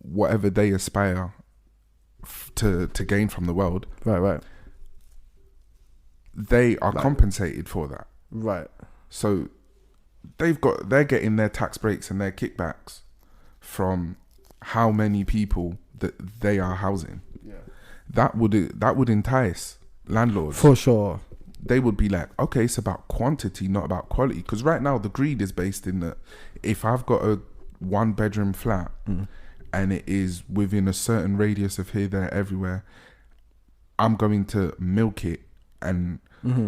whatever they aspire to gain from the world. Right. They are compensated for that. Right. So they're getting their tax breaks and their kickbacks from how many people that they are housing. Yeah. That would entice landlords. For sure. They would be like, okay, it's about quantity, not about quality. Because right now the greed is based in that if I've got a 1-bedroom flat and it is within a certain radius of here, there, everywhere, I'm going to milk it and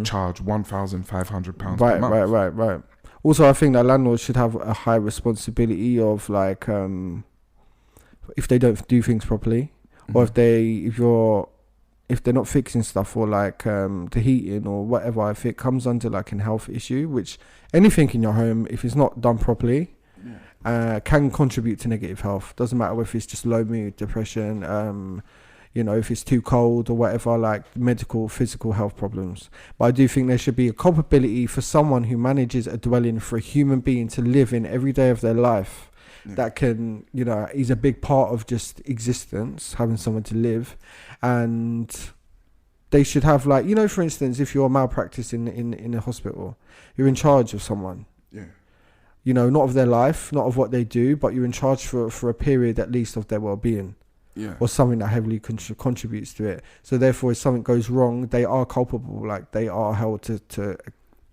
charge £1,500 per month. Right. Also, I think that landlords should have a high responsibility of like, if they don't do things properly, or if they're not fixing stuff, or like the heating or whatever, if it comes under like a health issue, which anything in your home, if it's not done properly, can contribute to negative health. Doesn't matter if it's just low mood, depression, you know, if it's too cold or whatever, like medical, physical health problems. But I do think there should be a culpability for someone who manages a dwelling for a human being to live in every day of their life. That can, you know, is a big part of just existence, having someone to live. And they should have, like, you know, for instance, if you're malpractice in a hospital, you're in charge of someone. Yeah. you know, not of their life, not of what they do, but you're in charge for a period at least of their well-being. Yeah. Or something that heavily contributes to it. So therefore, if something goes wrong, they are culpable. Like, they are held to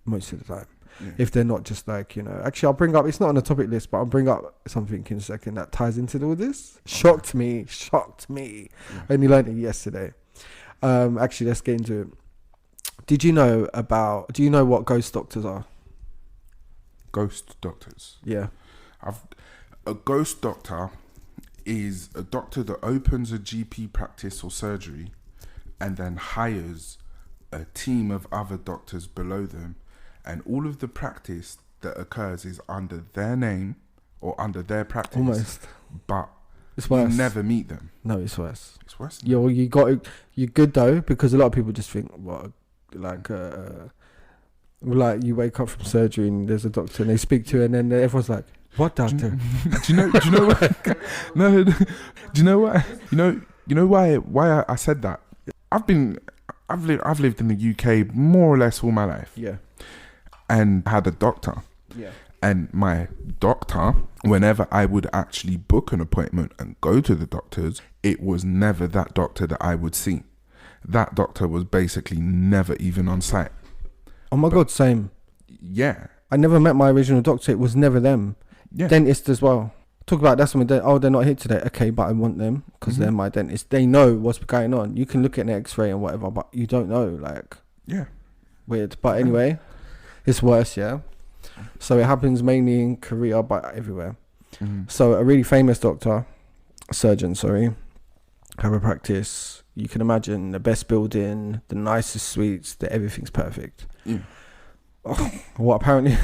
most of the time. Yeah. If they're not just like, you know, actually I'll bring up, it's not on the topic list, but I'll bring up something in a second that ties into all this. Shocked me. Yeah. I only learned it yesterday. Actually, let's get into it. Do you know what ghost doctors are? Ghost doctors. Yeah. A ghost doctor is a doctor that opens a GP practice or surgery and then hires a team of other doctors below them, and all of the practice that occurs is under their name or under their practice. Almost. But It's worse. you never meet them. No, it's worse. It's worse. Yeah, well, you're good though, because a lot of people just think, what, like you wake up from surgery and there's a doctor and they speak to you, and then everyone's like, what doctor? Do you know what? No. Do you know what? You know why I said that? I've lived in the UK more or less all my life. Yeah. And had a doctor. Yeah. And my doctor, whenever I would actually book an appointment and go to the doctors, it was never that doctor that I would see. That doctor was basically never even on site. Oh my God, same. Yeah. I never met my original doctor. It was never them. Yeah. Dentist as well. Talk about that's when they're not here today. Okay, but I want them because they're my dentist. They know what's going on. You can look at an X-ray and whatever, but you don't know. Like, yeah, weird. But anyway, it's worse. Yeah. So it happens mainly in Korea, but everywhere. So a really famous surgeon, have a practice. You can imagine the best building, the nicest suites, everything's perfect. Yeah. Oh, what apparently?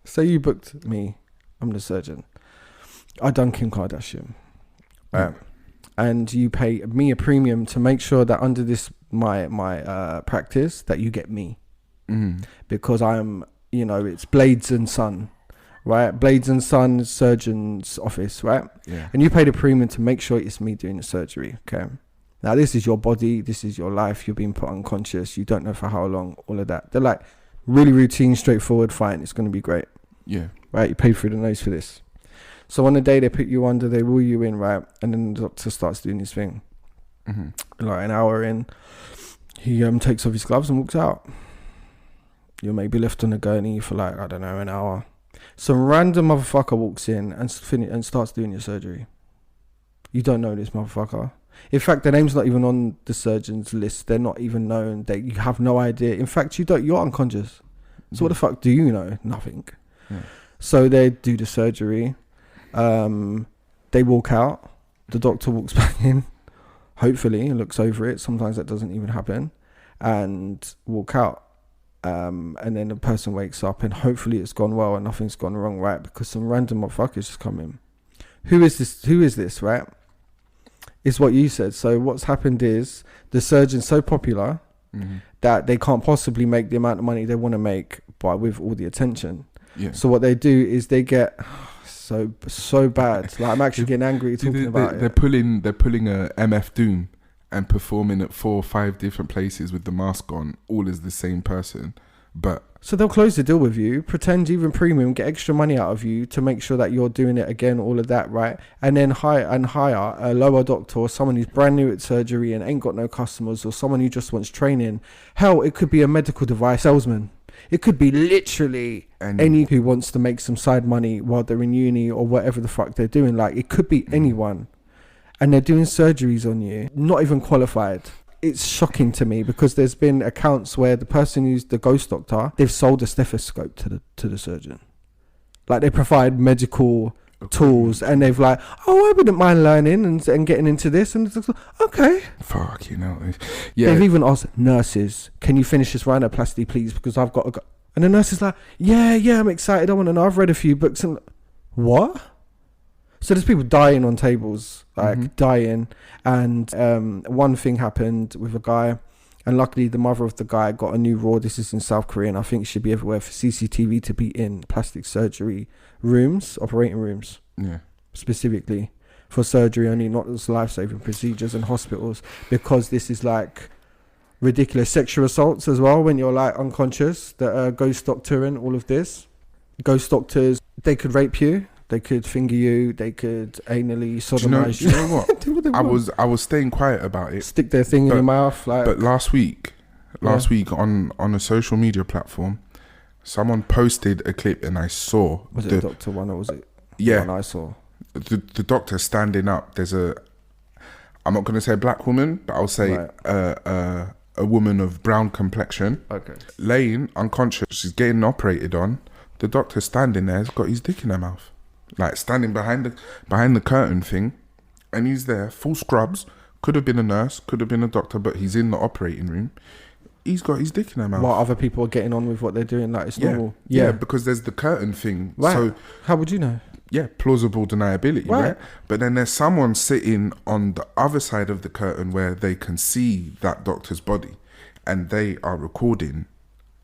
Say you booked me. I'm the surgeon. I done Kim Kardashian. And you pay me a premium to make sure that under this my practice that you get me. Because I'm, you know, it's Blades and Son, right? Blades and Son surgeon's office, right? Yeah. And you paid a premium to make sure it's me doing the surgery, okay? Now this is your body, this is your life, you're being put unconscious, you don't know for how long, all of that. They're like, really routine, straightforward, fine, it's going to be great. Yeah. Right, you paid through the nose for this. So on the day they put you under, they rule you in, right? And then the doctor starts doing his thing. Like an hour in, he takes off his gloves and walks out. You'll maybe left on a gurney for like, I don't know, an hour. Some random motherfucker walks in and starts doing your surgery. You don't know this motherfucker. In fact, their name's not even on the surgeon's list. They're not even known. You have no idea. In fact, you're unconscious. So what the fuck do you know? Nothing. Yeah. So they do the surgery. They walk out. The doctor walks back in, hopefully, and looks over it. Sometimes that doesn't even happen. And walk out. And then the person wakes up and hopefully it's gone well and nothing's gone wrong, right? Because some random motherfuckers just come in. Who is this, right? It's what you said. So what's happened is the surgeon's so popular that they can't possibly make the amount of money they want to make, but with all the attention. Yeah. So what they do is they get so bad. Like, I'm actually getting angry talking about it. They're pulling a MF Doom and performing at 4 or 5 different places with the mask on, all as the same person. But so they'll close the deal with you, pretend even premium, get extra money out of you to make sure that you're doing it again, all of that, right? And then hire a lower doctor or someone who's brand new at surgery and ain't got no customers, or someone who just wants training. Hell, it could be a medical device salesman. It could be literally any who wants to make some side money while they're in uni or whatever the fuck they're doing. Like, it could be anyone. And they're doing surgeries on you, not even qualified. It's shocking to me because there's been accounts where the person who's the ghost doctor, they've sold a stethoscope to the surgeon. Like, they provide medical tools and they've like, I wouldn't mind learning and getting into this. And it's like, okay. Fuck, you know. Yeah. They've even asked nurses, can you finish this rhinoplasty, please? Because I've got to go. And the nurse is like, yeah, I'm excited. I want to know. I've read a few books. And what? So there's people dying on tables, like dying. And one thing happened with a guy, and luckily the mother of the guy got a new law. This is in South Korea, and I think it should be everywhere for CCTV to be in plastic surgery rooms, operating rooms, specifically for surgery only, not as life-saving procedures in hospitals, because this is like ridiculous. Sexual assaults as well when you're like unconscious, that ghost doctor and all of this. Ghost doctors, They could rape you. They could finger you. They could anally sodomize you. Do you know what? Do what they want. I was staying quiet about it. Stick their thing in your mouth. But last week on a social media platform, someone posted a clip and I saw. Was it a doctor one or was it? Yeah. The one I saw. The doctor standing up. There's I'm not going to say a black woman, but I'll say a woman of brown complexion. Okay. Laying unconscious. She's getting operated on. The doctor standing there has got his dick in her mouth. Like standing behind the curtain thing. And he's there, full scrubs. Could have been a nurse, could have been a doctor, but he's in the operating room. He's got his dick in her mouth. While other people are getting on with what they're doing, like it's normal. Yeah, because there's the curtain thing. Right. So how would you know? Yeah, plausible deniability, right? But then there's someone sitting on the other side of the curtain where they can see that doctor's body, and they are recording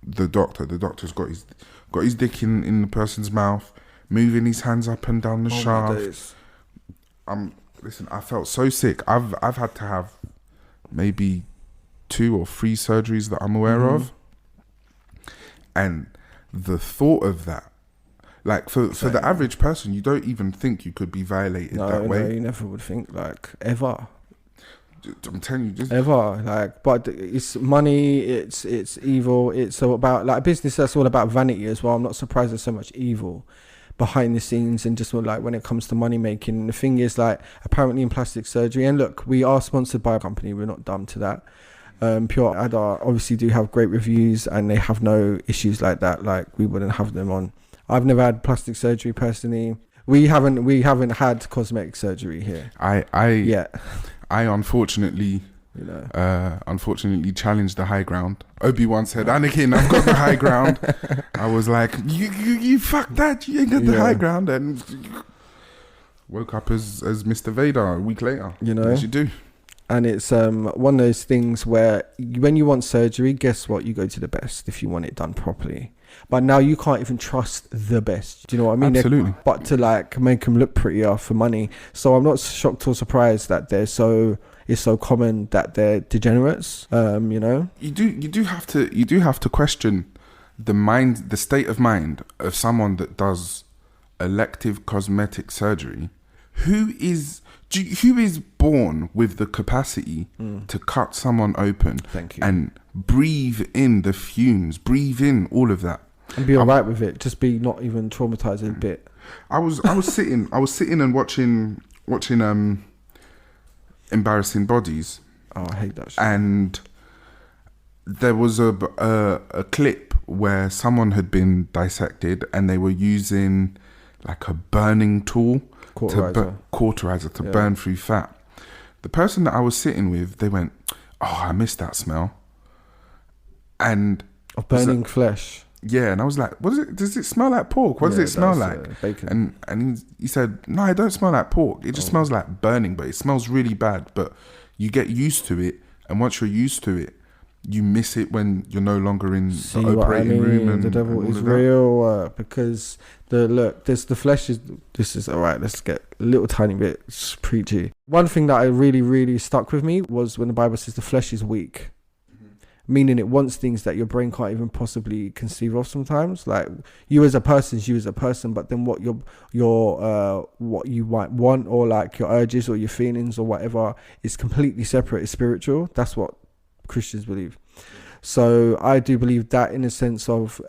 the doctor. The doctor's got his dick in the person's mouth, moving his hands up and down the shaft. Listen, I felt so sick. I've had to have maybe 2 or 3 surgeries that I'm aware of, and the thought of that, like for the average person, you don't even think you could be violated that way. No, you never would think, like, ever. I'm telling you, just ever, like, but it's money, it's evil, it's all about, like, business that's all about vanity as well. I'm not surprised there's so much evil behind the scenes and just like when it comes to money making. And the thing is, like, apparently in plastic surgery, and look, we are sponsored by a company, we're not dumb to that. Pure Adar obviously do have great reviews and they have no issues like that, like we wouldn't have them on. I've never had plastic surgery personally. We haven't had cosmetic surgery here. I unfortunately, unfortunately challenged the high ground. Obi-Wan said, "Anakin, I've got the high ground." I was like, "You fuck that! You ain't got the high ground." And woke up as Mr. Vader a week later. As you do. And it's one of those things where when you want surgery, guess what? You go to the best if you want it done properly. But now you can't even trust the best. Do you know what I mean? Absolutely. But to like make them look prettier for money. So I'm not shocked or surprised that it's so common that they're degenerates. You do have to question the state of mind of someone that does elective cosmetic surgery. Who is born with the capacity to cut someone open and breathe in the fumes, breathe in all of that, and be alright with it, just be not even traumatized a bit. I was sitting and watching Embarrassing Bodies. Oh, I hate that shit. And there was a clip where someone had been dissected and they were using like a burning tool, cauterizer to burn through fat. The person that I was sitting with, they went, "Oh, I miss that smell." And of burning flesh. Yeah, and I was like, "What is it? Does it smell like pork? What does it smell like?" Bacon. And he said, "No, it don't smell like pork. It just smells like burning, but it smells really bad. But you get used to it, and once you're used to it, you miss it when you're no longer in the operating room." And the devil is real, because there's the flesh is. This is all right. Let's get a little tiny bit preachy. One thing that I really, really stuck with me was when the Bible says the flesh is weak. Meaning it wants things that your brain can't even possibly conceive of sometimes. Like you as a person, but then what what you might want, or like your urges or your feelings or whatever, is completely separate. It's spiritual. That's what Christians believe. So I do believe that, in a sense of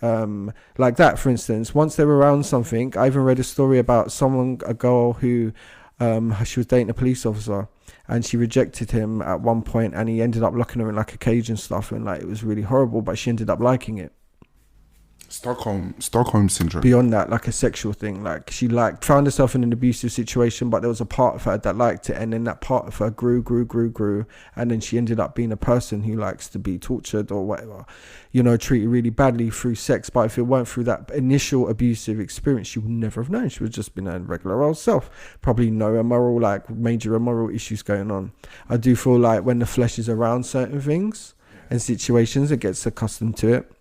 like that, for instance, once they're around something. I even read a story about a girl who she was dating a police officer, and she rejected him at one point, and he ended up locking her in like a cage and stuff, and like it was really horrible, but she ended up liking it. Stockholm syndrome. Beyond that, like a sexual thing, like she found herself in an abusive situation, but there was a part of her that liked it, and then that part of her grew, and then she ended up being a person who likes to be tortured or whatever, treated really badly through sex. But if it weren't through that initial abusive experience, she would never have known. She would just been her regular old self, probably no major immoral issues going on. I do feel like when the flesh is around certain things and situations, it gets accustomed to it.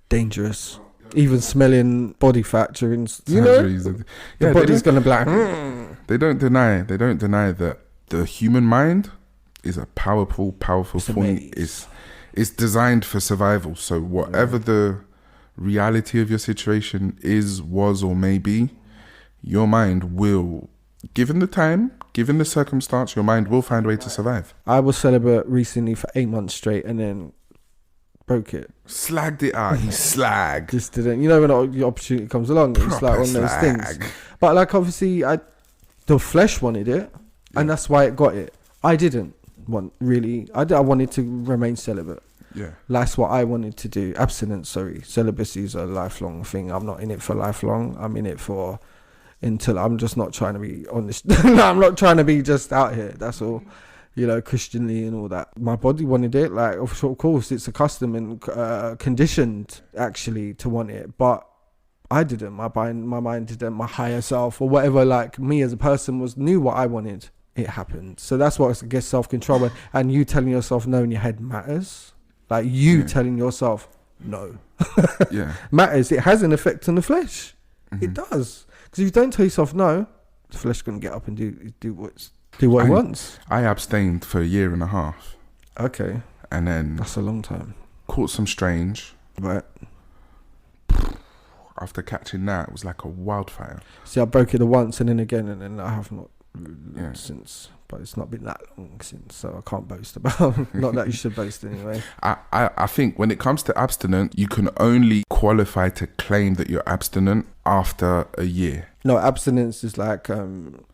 Dangerous. Even smelling body fat during, the body's gonna be like. They don't deny that the human mind is a powerful it's point. It's designed for survival. So whatever the reality of your situation is, was, or may be, your mind will, given the time, given the circumstance, your mind will find a way to survive. I was celibate recently for 8 months straight and then broke it. Slagged it out. He slagged. Just didn't. You know, when the opportunity comes along, it's Proper like one of those slag. things. But like, obviously, the flesh wanted it, and that's why it got it. I didn't want, really. I wanted to remain celibate. Yeah. That's what I wanted to do. Abstinence, sorry. Celibacy is a lifelong thing. I'm not in it for lifelong. I'm in it for until I'm just not trying to be honest. No, I'm not trying to be just out here. That's all. You know, Christianly and all that. My body wanted it. Like, of course, it's a custom and conditioned, actually, to want it. But I didn't. My mind didn't. My higher self or whatever, like, me as a person knew what I wanted. It happened. So that's what I guess self-control. And you telling yourself no in your head matters. Like, you telling yourself no. Matters. It has an effect on the flesh. It does. Because if you don't tell yourself no, the flesh is going to get up and do what it wants. I abstained for 1.5 years. Okay. And then... That's a long time. Caught some strange. Right. After catching that, it was like a wildfire. See, I broke it once and then again, and then I have not since. But it's not been that long since, so I can't boast about. Not that you should boast anyway. I think when it comes to abstinence, you can only qualify to claim that you're abstinent after a year. No, abstinence is like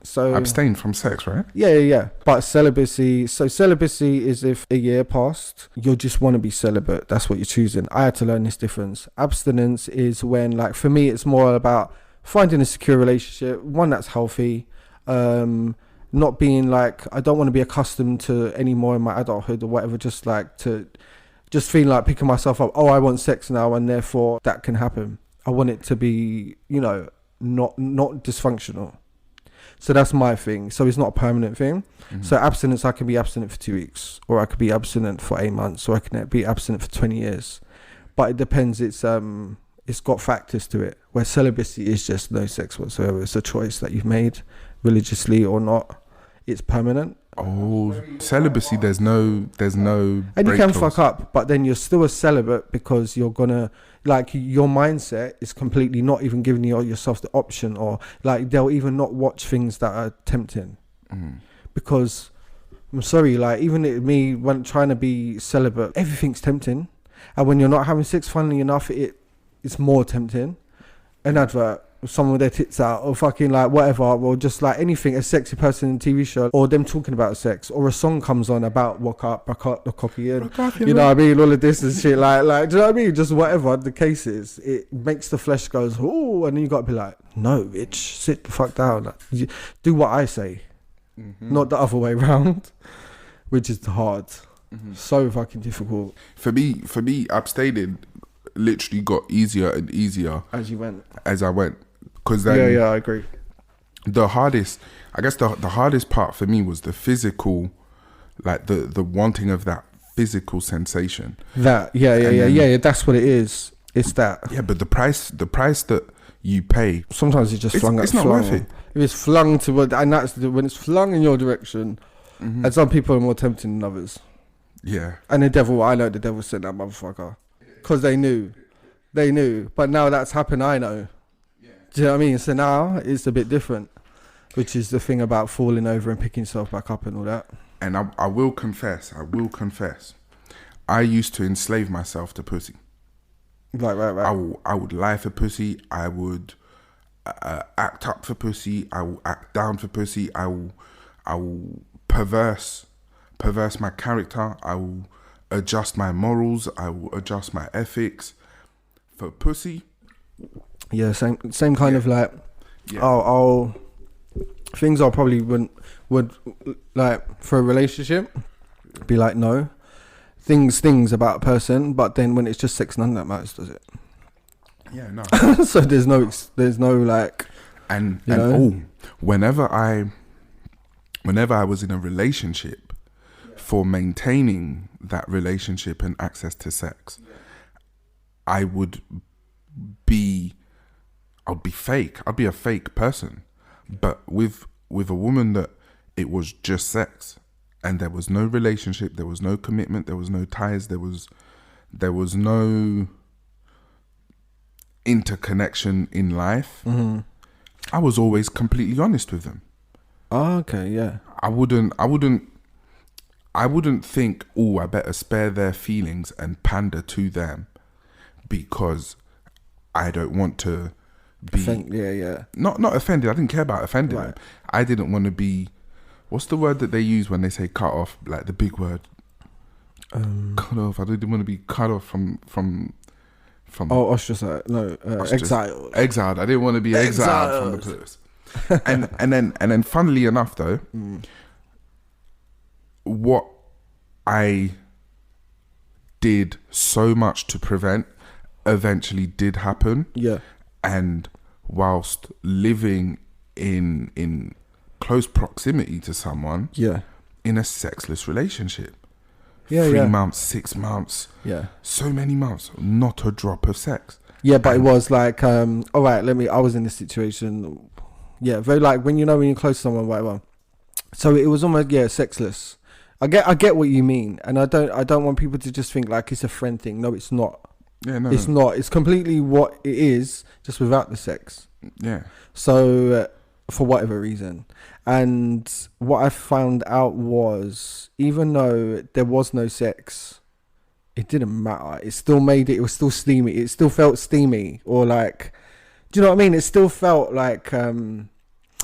so. Abstain from sex, right? Yeah. But celibacy. So celibacy is if a year passed, you just want to be celibate. That's what you're choosing. I had to learn this difference. Abstinence is when, like, for me, it's more about finding a secure relationship, one that's healthy. Not being like, I don't want to be accustomed to any more in my adulthood or whatever, just feeling like picking myself up. Oh, I want sex now, and therefore that can happen. I want it to be, you know, not dysfunctional. So that's my thing. So it's not a permanent thing. So abstinence, I can be abstinent for 2 weeks, or I could be abstinent for 8 months, or I can be abstinent for 20 years. But it depends. It's got factors to it, where celibacy is just no sex whatsoever. It's a choice that you've made, religiously or not. It's permanent. Oh, celibacy, there's no and you can fuck up, but then you're still a celibate because you're gonna, like, your mindset is completely not even giving yourself the option, or like they'll even not watch things that are tempting. Because I'm sorry, like, even me when trying to be celibate, everything's tempting, and when you're not having sex, funnily enough, it's more tempting. An advert, someone with their tits out, or fucking like whatever, or just like anything, a sexy person in a TV show, or them talking about sex, or a song comes on about rock up the copy, and you know what I mean, all of this and shit, like do you know what I mean, just whatever the case is, it makes the flesh goes, oh, and then you got to be like, no bitch, sit the fuck down, like, do what I say, not the other way around, which is hard. So fucking difficult. For me, abstaining literally got easier and easier as I went. Because then, yeah, I agree. The hardest part for me was the physical, like the wanting of that physical sensation. That, yeah. That's what it is. It's that. Yeah, but the price that you pay. Sometimes it's just flung. It's not worth it. If it's flung to, and that's when it's flung in your direction, and some people are more tempting than others. Yeah. And I know the devil sent that motherfucker. Because they knew. But now that's happened, I know. Do you know what I mean? So now it's a bit different, which is the thing about falling over and picking yourself back up and all that. And I will confess, I used to enslave myself to pussy. Right. I would lie for pussy. I would act up for pussy. I will act down for pussy. I will perverse my character. I will adjust my morals. I will adjust my ethics for pussy. Yeah, same kind of like. Yeah. I'll things I probably would like for a relationship be like no things about a person, but then when it's just sex, none of that matters, does it? Yeah, no. So there's no like, and know? Whenever I was in a relationship, for maintaining that relationship and access to sex, I would be fake. I'd be a fake person. But with a woman that it was just sex and there was no relationship, there was no commitment, there was no ties, there was no interconnection in life, I was always completely honest with them. Oh, okay, yeah. I wouldn't think, oh, I better spare their feelings and pander to them because I don't want to be not offended. I didn't care about offending them. I didn't want to be, what's the word that they use when they say cut off, like the big word? Cut off. I didn't want to be cut off from ostracized. No, exiled. Exiled. I didn't want to be exiled from the place. and then funnily enough though, what I did so much to prevent eventually did happen. Yeah. And whilst living in close proximity to someone, in a sexless relationship. 3 months, 6 months, so many months, not a drop of sex. Yeah, but it was like, all right, I was in this situation. Yeah, very like when you're close to someone, whatever. So it was almost sexless. I get what you mean, and I don't want people to just think like it's a friend thing. No, it's not. Yeah, no, it's not. It's completely what it is, just without the sex. Yeah. So for whatever reason, and what I found out was even though there was no sex, it didn't matter. It still made it. It was still steamy. It still felt steamy, or like, do you know what I mean? It still felt like, when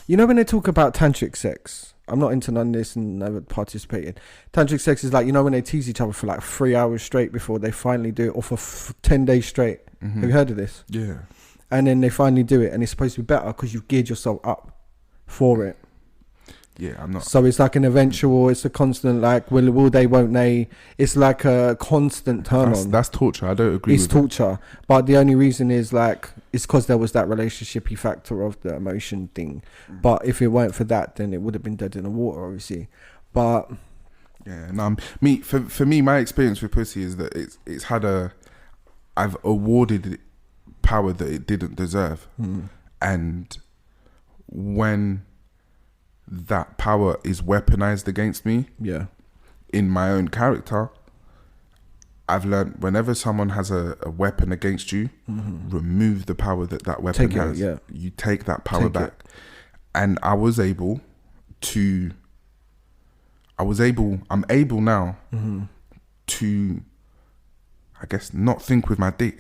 they talk about tantric sex. I'm not into none of this and never participated. Tantric sex is like, when they tease each other for like 3 hours straight before they finally do it, or for 10 days straight. Have you heard of this? Yeah. And then they finally do it, and it's supposed to be better because you've geared yourself up for it. Yeah, I'm not. So it's like an eventual, it's a constant, like, will they, won't they? It's like a constant turn on. That's torture. I don't agree with It's torture. But the only reason is like, it's because there was that relationship-y factor of the emotion thing. But if it weren't for that, then it would have been dead in the water, obviously. But yeah, no, for me, my experience with pussy is that it's had I've awarded it power that it didn't deserve. And when that power is weaponized against me, in my own character, I've learned whenever someone has a weapon against you, remove the power that weapon has. You take that power back. And I'm able now to, I guess, not think with my dick.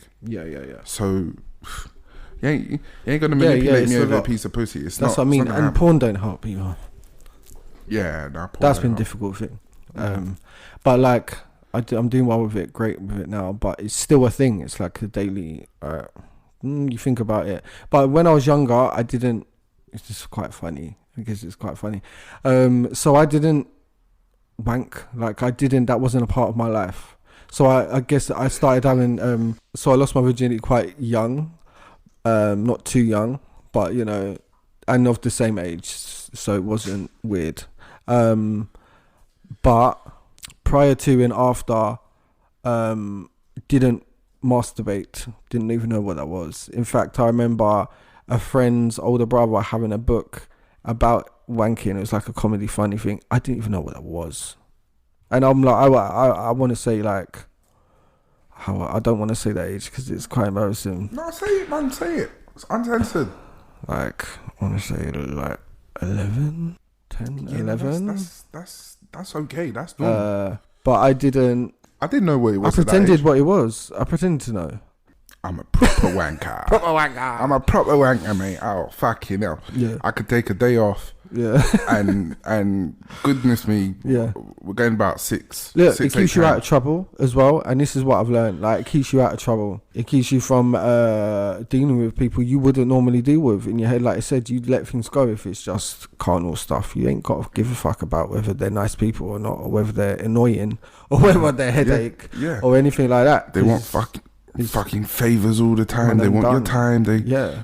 So you ain't gonna manipulate me over a piece of pussy. That's what I mean. And happen. Porn don't help either. Yeah, no, that's been a difficult thing. But like, I'm doing well with it, great with it now. But it's still a thing. It's like a daily. You think about it. But when I was younger, I didn't. It's just quite funny. I guess it's quite funny. So I didn't wank. Like that wasn't a part of my life. So I guess I started having. So I lost my virginity quite young. Not too young, but and of the same age, so it wasn't weird. But prior to and after, didn't masturbate, didn't even know what that was. In fact, I remember a friend's older brother having a book about wanking. It was like a comedy funny thing. I didn't even know what that was, and I'm like, I want to say like, how I don't want to say that age because it's quite embarrassing. No, say it, man. Say it. It's uncensored. Like, I want to say like 11, 10, 11. That's okay. That's normal. But I didn't know what it was. I pretended what it was. I pretended to know. I'm a proper wanker. I'm a proper wanker, mate. Oh, fucking hell. Yeah. I could take a day off. Yeah. and goodness me. Yeah. We're going about 6. Look, 6, it keeps you out of trouble as well. And this is what I've learned. Like, it keeps you out of trouble. It keeps you from dealing with people you wouldn't normally deal with in your head. Like I said, you let things go if it's just carnal stuff. You ain't got to give a fuck about whether they're nice people or not, or whether they're annoying, or whether they're headache, or anything like that. They want fucking favors all the time. They want your time. They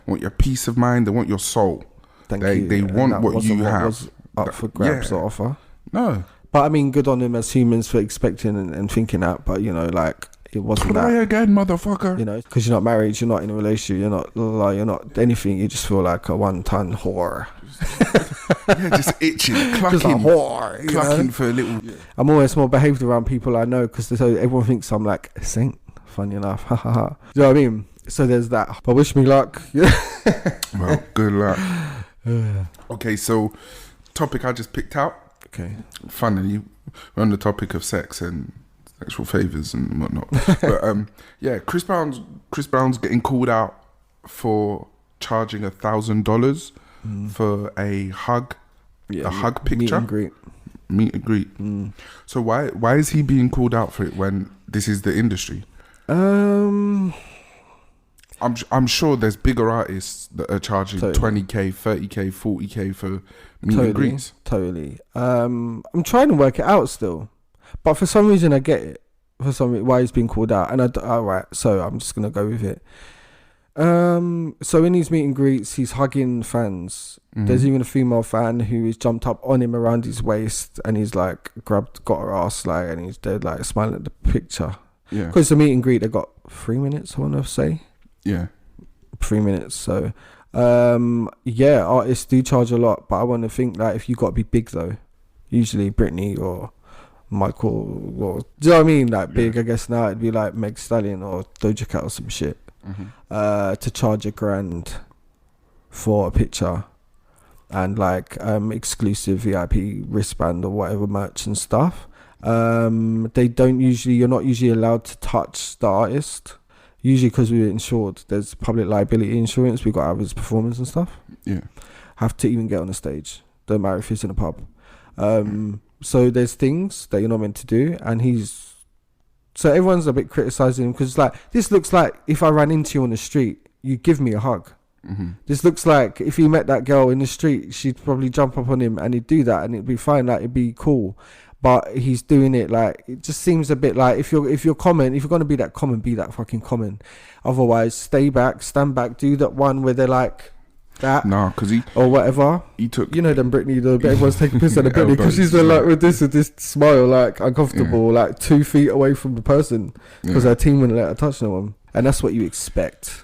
want your peace of mind. They want your soul. They want what you have. Was up for grabs or offer. No. But I mean, good on them as humans for expecting and thinking that. But like, it wasn't Try that. again, motherfucker. Because you're not married, you're not in a relationship, you're not anything. You just feel like a 1-ton whore. Just itching, clucking, just a whore, clucking for a little. Yeah. I'm always more behaved around people I know because everyone thinks I'm like a saint. Funny enough, ha ha ha. Do you know what I mean? So there's that. But wish me luck. Well, good luck. Okay, so topic I just picked out. Okay. Funnily, we're on the topic of sex and sexual favors and whatnot. But yeah, Chris Brown's getting called out for charging $1,000 for a hug, a hug picture, meet and greet. So why is he being called out for it when this is the industry? I'm sure there's bigger artists that are charging 20k, 30k, 40k for meet and greets. Totally. I'm trying to work it out still, but for some reason I get it. For some reason, why he's being called out, and alright, so I'm just gonna go with it. So in these meet and greets, he's hugging fans. There's even a female fan who has jumped up on him around his waist, and he's like got her ass, like, and he's dead, like smiling at the picture. Yeah. Because the meet and greet, they got 3 minutes, I want to say. Yeah. 3 minutes. So, yeah, artists do charge a lot, but I want to think that if you got to be big though, usually Britney or Michael, or do you know what I mean? Like big, I guess now it'd be like Meg Stallion or Doja Cat or some shit. To charge $1,000 for a picture and like exclusive VIP wristband or whatever merch and stuff. You're not usually allowed to touch the artist, usually because we're insured. There's public liability insurance. We got to have his performance and stuff. Yeah, have to even get on the stage, don't matter if he's in a pub. So there's things that you're not meant to do, and so everyone's a bit criticising him because like, this looks like if I ran into you on the street, you give me a hug. This looks like if he met that girl in the street, she'd probably jump up on him and he'd do that and it'd be fine, like it'd be cool. But he's doing it like, it just seems a bit like if you're going to be that common, be that fucking common. Otherwise, stand back, do that one where they're like that. Nah, because or whatever. He took, you know, them Britney, everyone's taking piss at the Britney because she's like with this smile, like uncomfortable, like 2 feet away from the person because her team wouldn't let her touch no one, and that's what you expect.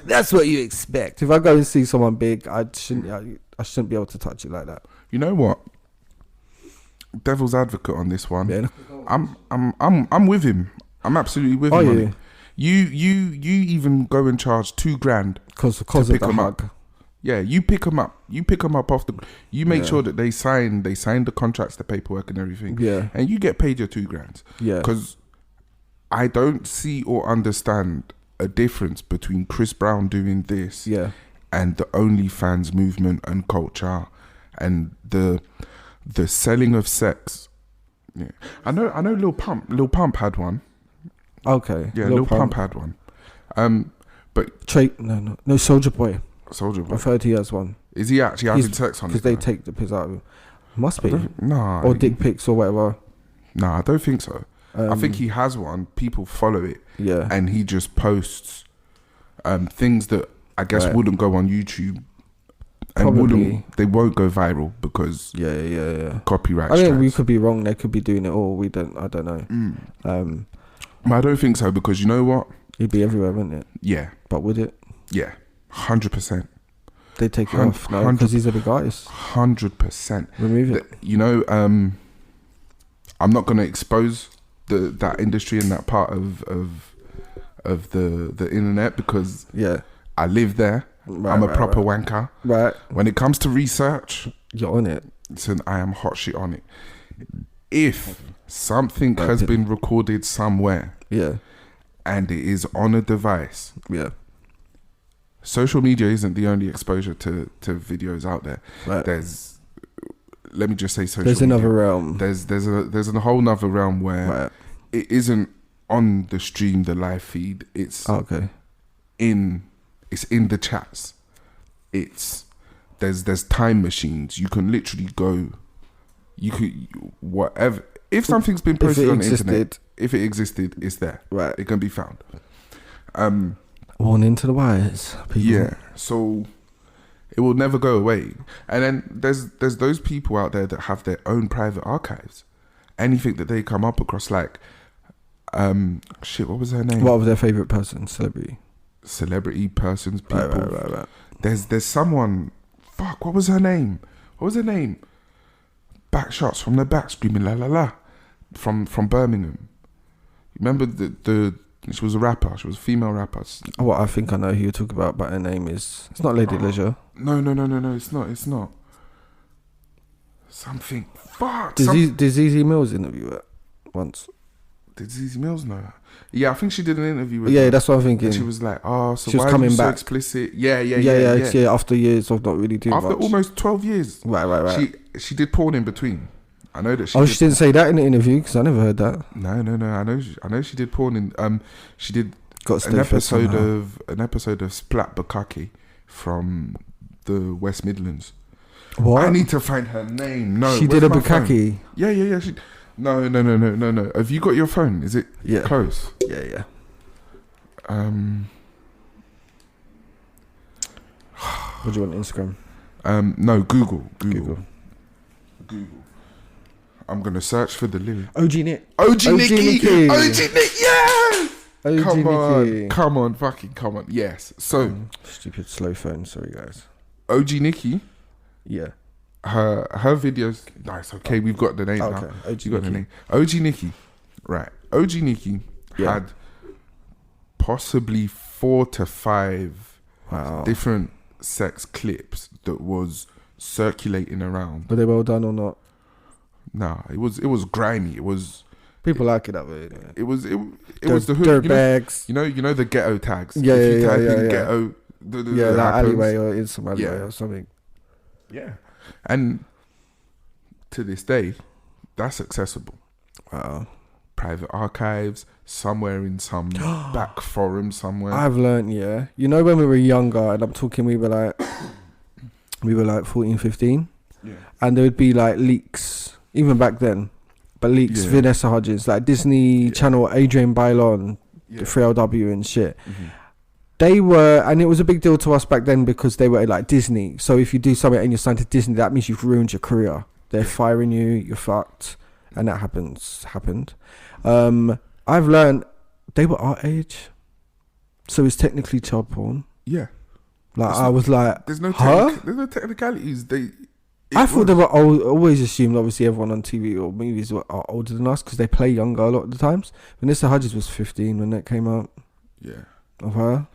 That's what you expect. If I go and see someone big, I shouldn't be able to touch it like that. You know what? Devil's advocate on this one. Yeah. I'm with him. I'm absolutely with him. On it. You even go and charge $2,000 because of the hug. Yeah, you pick them up. You pick them up off the. You make sure that they sign the contracts, the paperwork, and everything. Yeah, and you get paid your $2,000. Yeah, because I don't see or understand a difference between Chris Brown doing this. Yeah, and the OnlyFans movement and culture, and the selling of sex. Yeah, I know. Lil Pump had one. Okay. Yeah, Lil Pump had one. But no, Soulja Boy. I've heard he has one. Is he actually having sex on it? Because they take the piss out of him. Must be. Nah. Or dick pics or whatever. Nah, I don't think so. I think he has one. People follow it. Yeah. And he just posts things that I guess wouldn't go on YouTube. And they won't go viral because copyright strikes. We could be wrong. They could be doing it all. I don't know. I don't think so, because you know what? It'd be everywhere, wouldn't it? Yeah. But would it? Yeah. 100%. They take it off now because he's a big artist. 100%. Remove it. You know, I'm not going to expose that industry and that part of the internet because I live there. I'm a proper wanker. Right. When it comes to research, you're on it. Listen, I am hot shit on it. If something has been recorded somewhere, and it is on a device, social media isn't the only exposure to videos out there. Right. Let me just say, there's another realm. There's a whole nother realm where it isn't on the stream, the live feed. It's in the chats. There's time machines. You can literally go. You could whatever. If something's been posted on the internet, if it existed, it's there. Right. It can be found. Warning to the wires, people. Yeah. So it will never go away. And then there's those people out there that have their own private archives. Anything that they come up across, like what was her name? What was their favorite person? Celebrity persons, people. Right. There's someone. Fuck. What was her name? Back shots from the back, screaming la la la, from Birmingham. Remember the She was a rapper. She was a female rapper. Oh, I think I know who you're talking about, but her name is... It's not Lady Leisure. No. It's not. Something. Fuck. Did ZZ Mills interview her once? Did ZZ Mills know her? Yeah, I think she did an interview with her. Yeah, that's what I'm thinking. And she was like, so she was why coming are you so back. explicit? Yeah. After years of not really doing After much. almost 12 years. Right. She did porn in between. I know that she she didn't say that in the interview because I never heard that. No. I know she did porn in... She did an episode of Splat Bukaki from the West Midlands. What? I need to find her name. No, she did a bukkake. Yeah. No. Have you got your phone? Is it close? Yeah. What do you want, Instagram? No, Google. I'm gonna search for the lyric. OG Nick. OG Nicky. Yes. OG Come on. Yes. So stupid slow phone. Sorry, guys. OG Nicky. Yeah. Her videos. Nice. Okay, we've got the name now. OG you got the name. OG Nicky. Right. OG Nicky had possibly 4 to 5 different sex clips that was circulating around. Were they well done or not? Nah, it was grimy. It was... People like it that way. Anyway. It was the hood. Dirt bags. You know the ghetto tags. Yeah, if you type yeah. in ghetto, like alleyway or in some alleyway or something. Yeah, and to this day, that's accessible. Wow. Private archives, somewhere in some back forum somewhere. I've learned, you know, when we were younger, and I'm talking, we were like 14, 15, and there would be like leaks, even back then, but leaks, Vanessa Hudgens, like Disney Channel, Adrian Bailon, 3LW and shit. Mm-hmm. They were, and it was a big deal to us back then because they were like Disney. So if you do something and you're signed to Disney, that means you've ruined your career. They're firing you, you're fucked. And that happened. I've learned they were our age. So it's technically child porn. Yeah. Like, I was like, there's no technicalities. I thought they were always assumed, obviously, everyone on TV or movies are older than us because they play younger a lot of the times. Vanessa Hudgens was 15 when that came out. Yeah. Of her.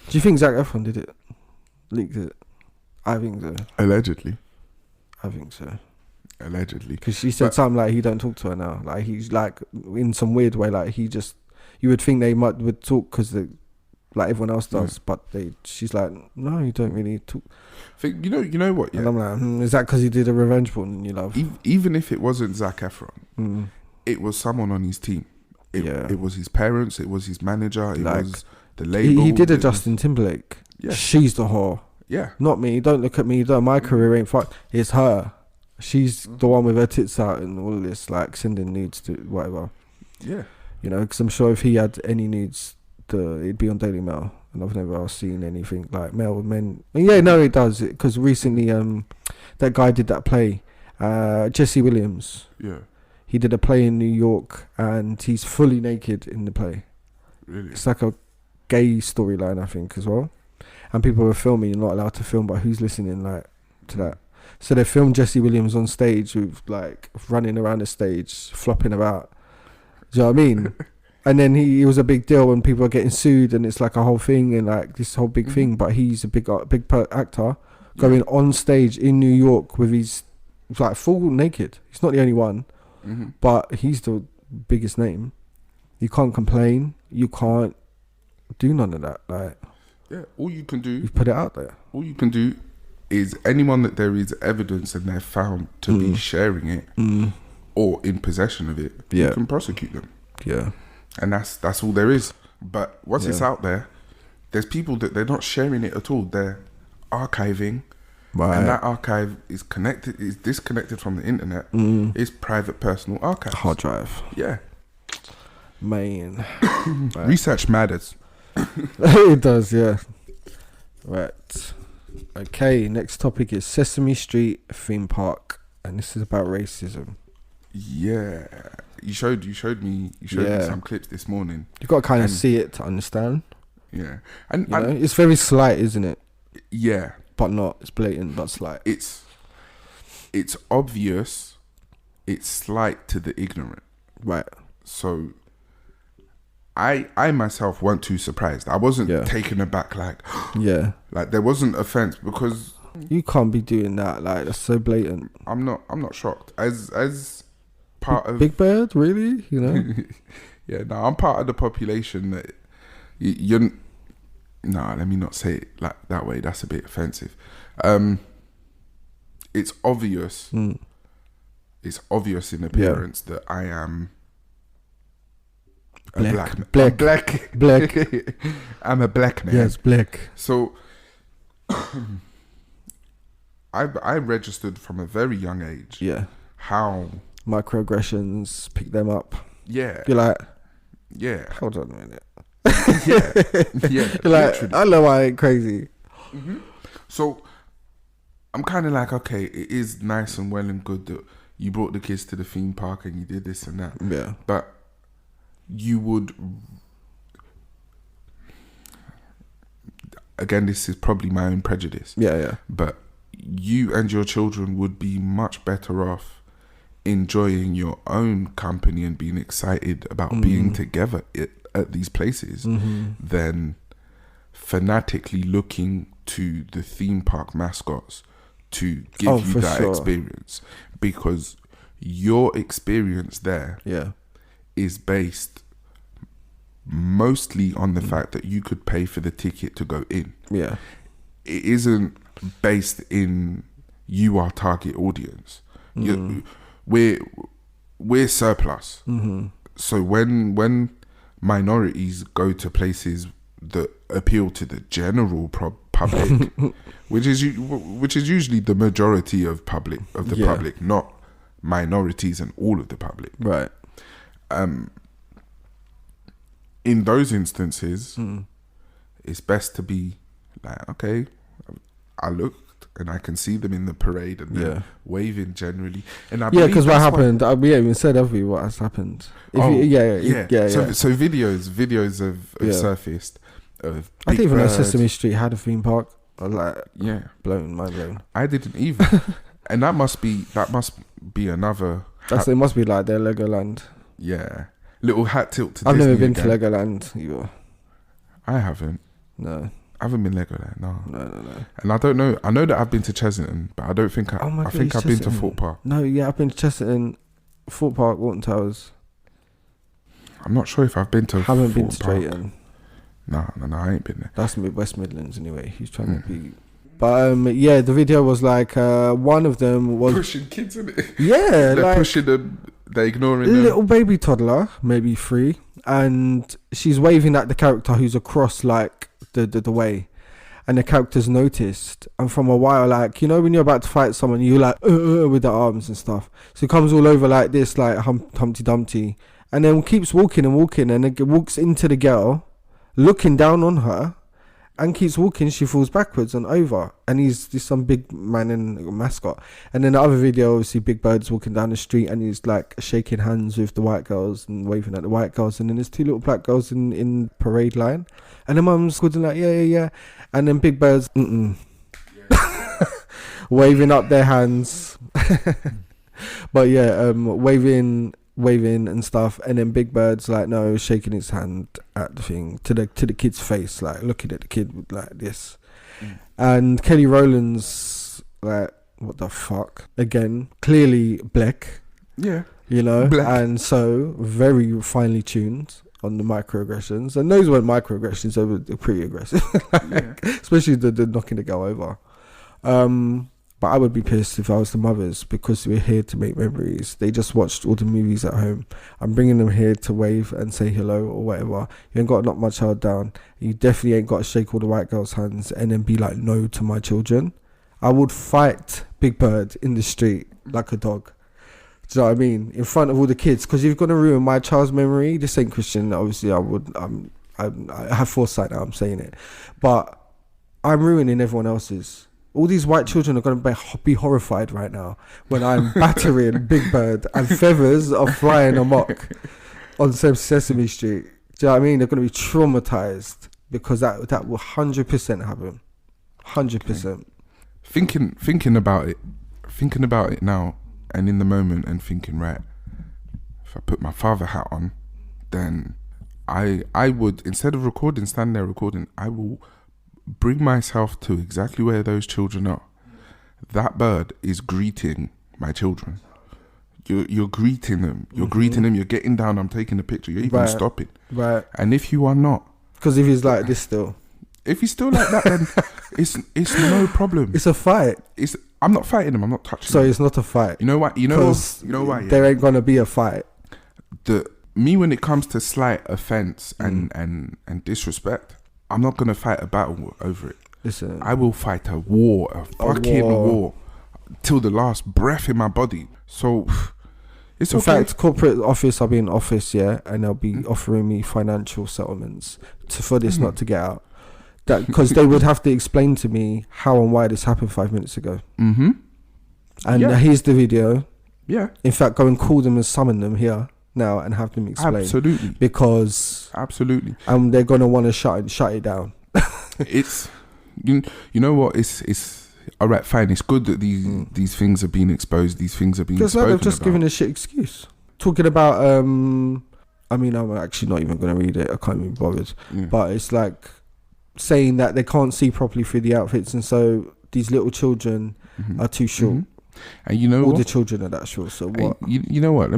Do you think Zac Efron did it? Leaked it? I think so. Allegedly. I think so. Allegedly. Because she said something like he don't talk to her now. Like he's like, in some weird way, like he just, you would think they would talk because like everyone else does, but she's like, no, you don't really talk. You know what? Yeah. And I'm like, is that because he did a revenge porn and you love? Even if it wasn't Zac Efron, it was someone on his team. It was his parents. It was his manager. It was the label. He did a Justin Timberlake. Yeah, she's the whore. Yeah, not me. Don't look at me. My career ain't fucked. It's her. She's the one with her tits out and all of this, like sending nudes to whatever. Yeah, you know, because I'm sure if he had any nudes, it'd be on Daily Mail, and I've never seen anything like Mail with Men. Yeah, no, it does, because recently, that guy did that play, Jesse Williams. Yeah, he did a play in New York, and he's fully naked in the play. Really, it's like a gay storyline, I think, as well. And people were filming. You're not allowed to film, but who's listening like to that? So they filmed Jesse Williams on stage with like running around the stage, flopping about. Do you know what I mean? And then he was a big deal when people are getting sued, and it's like a whole thing and like this whole big thing. But he's a big actor going on stage in New York with his like full naked. He's not the only one, but he's the biggest name. You can't complain. You can't do none of that. Like, yeah, all you can do, you've put it out there. All you can do is anyone that there is evidence and they're found to be sharing it or in possession of it, you can prosecute them. Yeah. And that's all there is. But once it's out there, there's people that they're not sharing it at all. They're archiving. Right. And that archive is disconnected from the internet. It's private personal archive. Hard drive. Yeah. Man. Research matters. It does, yeah. Right. Okay, next topic is Sesame Street theme park, and this is about racism. Yeah. You showed me some clips this morning. You've got to kind of see it to understand. Yeah. And you know, it's very slight, isn't it? Yeah. But not. It's blatant, but slight. It's obvious. It's slight to the ignorant. Right. So I myself weren't too surprised. I wasn't Yeah. taken aback, like, Yeah. like there wasn't offense, because You can't be doing that. Like, that's so blatant. I'm not shocked. As part of Big Bird, really? You know? yeah, no, I'm part of the population that you're. No, let me not say it like that way. That's a bit offensive. It's obvious. It's obvious in appearance that I am a black man. Black. I'm a black man. Yes, black. So I registered from a very young age. Yeah. How Microaggressions, pick them up. Yeah. You're like, Yeah. hold on a minute. Yeah. Yeah. You're like, literally. I know I ain't crazy. So I'm kind of like, okay, it is nice and well and good that you brought the kids to the theme park and you did this and that. Yeah. But you would, again, this is probably my own prejudice. Yeah, yeah. But you and your children would be much better off enjoying your own company and being excited about being together at these places than fanatically looking to the theme park mascots to give you that experience, because your experience there is based mostly on the fact that you could pay for the ticket to go in. Yeah. It isn't based in you are target audience. We're surplus. So when minorities go to places that appeal to the general public, which is usually the majority of the public, not minorities and all of the public. Right. In those instances, it's best to be like, okay, I looked and I can see them in the parade and they're waving generally. And I because what happened? We haven't even said, have we, what has happened? So videos have surfaced of I didn't even know Bird. Sesame Street had a theme park. I was like, mind blown. I didn't either. And that must be another. It must be like their Legoland. Yeah, little hat tilt to I've Disney never been again. to Legoland either. I haven't. No. I haven't been Legoland. No. No. And I don't know. I know that I've been to Chessington, but I don't think I think I've been to Fort Park. No, yeah, I've been to Chessington, Fort Park, Walton Towers. I'm not sure if I've been to. Haven't Fort been to Park. Drayton. No, I ain't been there. That's West Midlands anyway. He's trying to be. But the video was like one of them was Pushing kids in it. Yeah, they're like pushing them. They're ignoring a them. little baby toddler, maybe 3, and she's waving at the character who's across like the way, and the character's noticed, and from a while, like, you know, when you're about to fight someone, you like with the arms and stuff, so it comes all over like this, like Humpty Dumpty, and then keeps walking, and it walks into the girl, looking down on her, and keeps walking. She falls backwards and over, and he's some big man in a mascot. And then the other video, obviously Big Bird's walking down the street and he's like shaking hands with the white girls and waving at the white girls, and then there's 2 little black girls in parade line, and the mum's good and like yeah, and then Big Bird's waving up their hands but waving and stuff, and then Big Bird's like no, shaking his hand at the thing to the kid's face, like looking at the kid with like this. And Kelly Rowland's like, what the fuck, again, clearly black, you know, black. And so very finely tuned on the microaggressions, and those weren't microaggressions, they were pretty aggressive. Especially the knocking the girl over. But I would be pissed if I was the mothers, because we're here to make memories. They just watched all the movies at home. I'm bringing them here to wave and say hello or whatever. You ain't got to knock my child down. You definitely ain't got to shake all the white girls' hands and then be like no to my children. I would fight Big Bird in the street like a dog. Do you know what I mean? In front of all the kids, because you're going to ruin my child's memory. This ain't Christian. Obviously, I have foresight now, I'm saying it. But I'm ruining everyone else's. All these white children are going to be horrified right now when I'm battering Big Bird and feathers are flying amok on Sesame Street. Do you know what I mean? They're going to be traumatized because that will 100% happen. 100%. Okay. Thinking about it now and in the moment, and thinking, right, if I put my father hat on, then I would, instead of standing there recording, I will bring myself to exactly where those children are. That bird is greeting my children. You're greeting them. You're greeting them. You're getting down. I'm taking a picture. You're even stopping. Right. And if you are not, because if he's like this still, if he's still like that, then it's no problem. It's a fight. I'm not fighting him. I'm not touching. So him. it's not a fight. You know what? You know why? Yeah. There ain't gonna be a fight. Me, when it comes to slight offense and disrespect, I'm not gonna fight a battle over it. Listen, I will fight a fucking war till the last breath in my body. So it's in okay. fact, corporate office, I'll be in office, yeah, and they'll be offering me financial settlements for this not to get out. That because they would have to explain to me how and why this happened 5 minutes ago. Mm-hmm. And here's the video. Yeah. In fact, go and call them and summon them here now and have them explain. Absolutely. Because they're gonna want to shut it down. It's you know what? It's all right, fine. It's good that these things are being exposed. These things are being spoken about. Because they've just given a shit excuse. Talking about, I mean, I'm actually not even going to read it. I can't be bothered. Yeah. But it's like saying that they can't see properly through the outfits, and so these little children are too short. Mm-hmm. And you know all the children are that short. So what? You know what?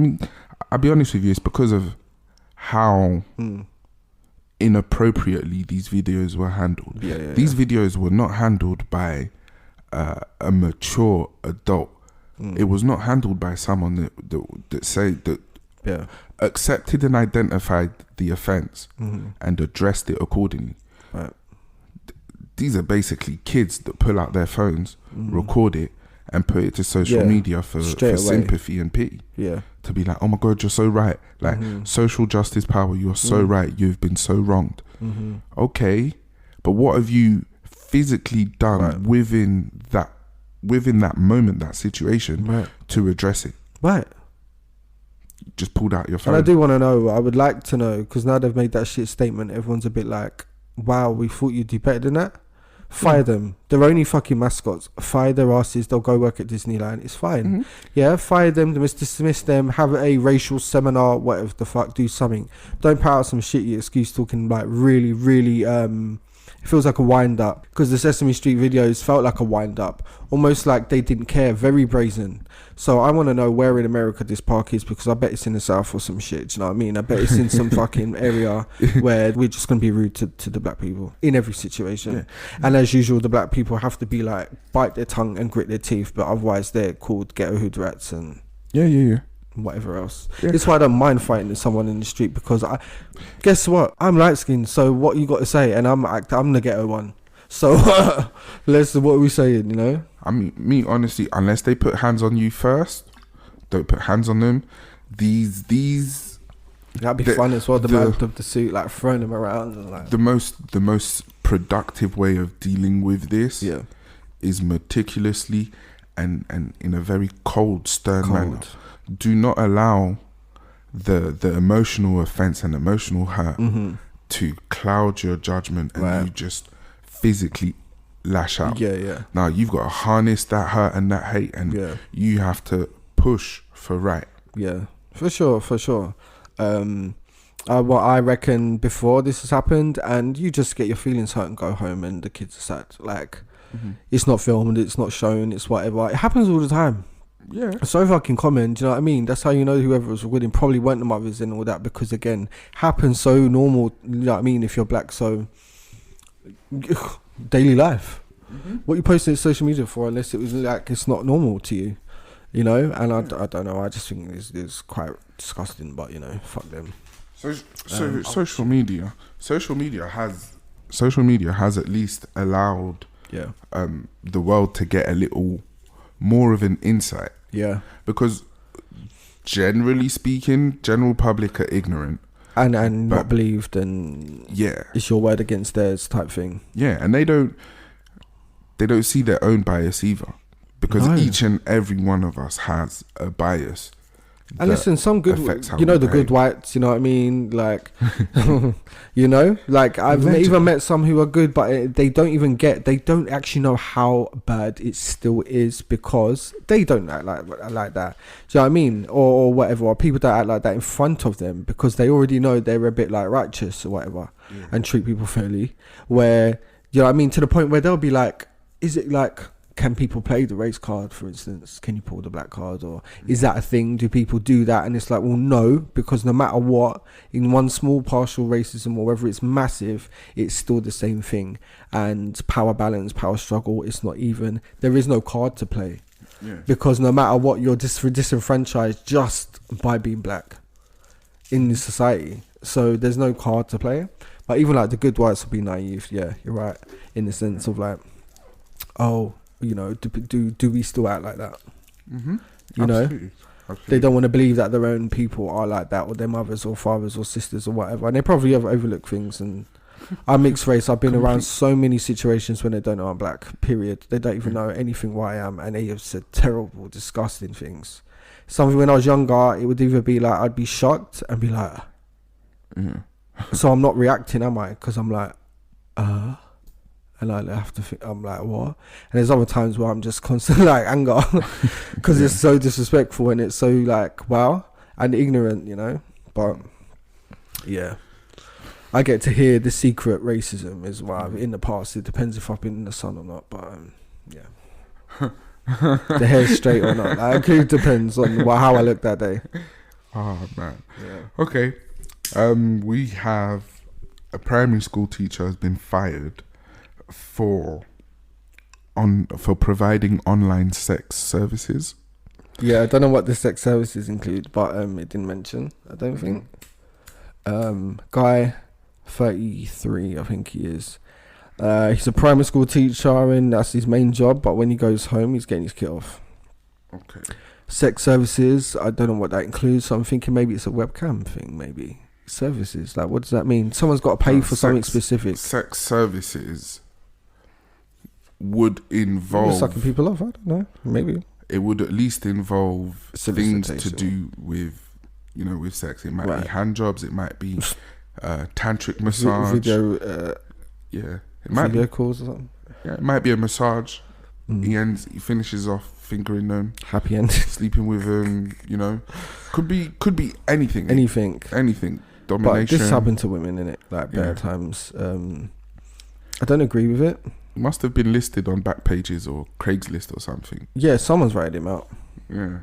I'll be honest with you. It's because of how inappropriately these videos were handled. These videos were not handled by a mature adult. It was not handled by someone that accepted and identified the offense and addressed it accordingly. Right. These are basically kids that pull out their phones, record it, and put it to social media for sympathy and pity. Yeah. To be like, oh my God, you're so right. Like social justice power, you're so right. You've been so wronged. Okay, but what have you physically done within that moment, that situation, to address it? Right. Just pulled out your phone. And I do want to know, I would like to know, because now they've made that shit statement, everyone's a bit like, wow, we thought you'd do better than that. Fire them. They're only fucking mascots. Fire their asses. They'll go work at Disneyland. It's fine. Yeah, fire them, dismiss them, have a racial seminar, whatever the fuck, do something. Don't put out some shitty excuse talking like really, really, it feels like a wind up, because the Sesame Street videos felt like a wind up, almost like they didn't care, very brazen. So I want to know where in America this park is, because I bet it's in the South or some shit. Do you know what I mean? I bet it's in some fucking area where we're just going to be rude to the black people in every situation. Yeah. And as usual, the black people have to be like, bite their tongue and grit their teeth, but otherwise they're called ghetto hood rats and whatever else. It's why I don't mind fighting someone in the street, because guess what? I'm light skinned, so what you got to say? And I'm the ghetto one. So what are we saying, you know? I mean, me honestly, unless they put hands on you first, don't put hands on them. These that'd be fun as well. The man of the suit, like throwing them around and like. The most productive way of dealing with this is meticulously and in a very cold, stern manner. Do not allow the emotional offense and emotional hurt to cloud your judgment, and you just physically lash out. Now you've got to harness that hurt and that hate, and you have to push for right. For sure. What I reckon before this has happened, and you just get your feelings hurt and go home, and the kids are sad. Like it's not filmed, it's not shown, it's whatever. It happens all the time. Yeah, it's so fucking common. Do you know what I mean? That's how you know whoever was recording probably weren't the mothers and all that, because again, happens so normal. You know what I mean? If you're black, so daily life. What you posting on social media for, unless it was like it's not normal to you, you know? And I don't know. I just think it's quite disgusting. But you know, fuck them. So social media has at least allowed the world to get a little more of an insight. Yeah. Because generally speaking, general public are ignorant. And not believed, and it's your word against theirs type thing. Yeah, and they don't see their own bias either. Because each and every one of us has a bias And listen, some good, you know, the good whites, you know what I mean? Like, you know, like I've even met some who are good, but they don't actually know how bad it still is because they don't act like that. Do you know what I mean? Or whatever, or people don't act like that in front of them because they already know they're a bit like righteous or whatever and treat people fairly. Where, you know what I mean? To the point where they'll be like, is it like, can people play the race card, for instance? Can you pull the black card? Or is that a thing? Do people do that? And it's like, well, no, because no matter what, in one small partial racism or whether it's massive, it's still the same thing. And power balance, power struggle, it's not even, there is no card to play. Yeah. Because no matter what, you're disenfranchised just by being black in this society. So there's no card to play. But even like the good whites will be naive. Yeah, you're right. In the sense of like, oh, you know, do we still act like that? Mm-hmm. You Absolutely. Know, Absolutely. They don't want to believe that their own people are like that, or their mothers or fathers or sisters or whatever, and they probably have overlooked things. And I'm mixed race. I've been around so many situations when they don't know I'm black. Period. They don't even know anything who I am, and they have said terrible, disgusting things. Something when I was younger, it would either be like I'd be shocked and be like, so I'm not reacting, am I? Because I'm like, and I have to think, I'm like, what? And there's other times where I'm just constantly like anger because it's so disrespectful and it's so like, wow, and ignorant, you know. But yeah, I get to hear the secret racism as well. In the past, it depends if I've been in the sun or not, but yeah. The hair's straight or not. Like, it depends on how I look that day. Oh, man. Yeah. Okay. We have a primary school teacher has been fired for providing online sex services. Yeah, I don't know what the sex services include, but it didn't mention, I don't think. Guy, 33, I think he is. He's a primary school teacher and that's his main job, but when he goes home, he's getting his kit off. Okay. Sex services, I don't know what that includes, so I'm thinking maybe it's a webcam thing, maybe. Services, like what does that mean? Someone's got to pay for something specific. Sex services would involve... You're sucking people off, I don't know, maybe. It would at least involve things to do with, you know, with sex. It might be hand jobs, it might be tantric massage. Video... yeah. It might video be calls or something. Yeah, it might be a massage. He finishes off fingering them. Happy end. Sleeping with them, you know. Could be anything. Anything. Domination. But this happened to women, innit? Like bare times. I don't agree with it. It must have been listed on Backpages or Craigslist or something. Yeah, someone's writing him out. Yeah.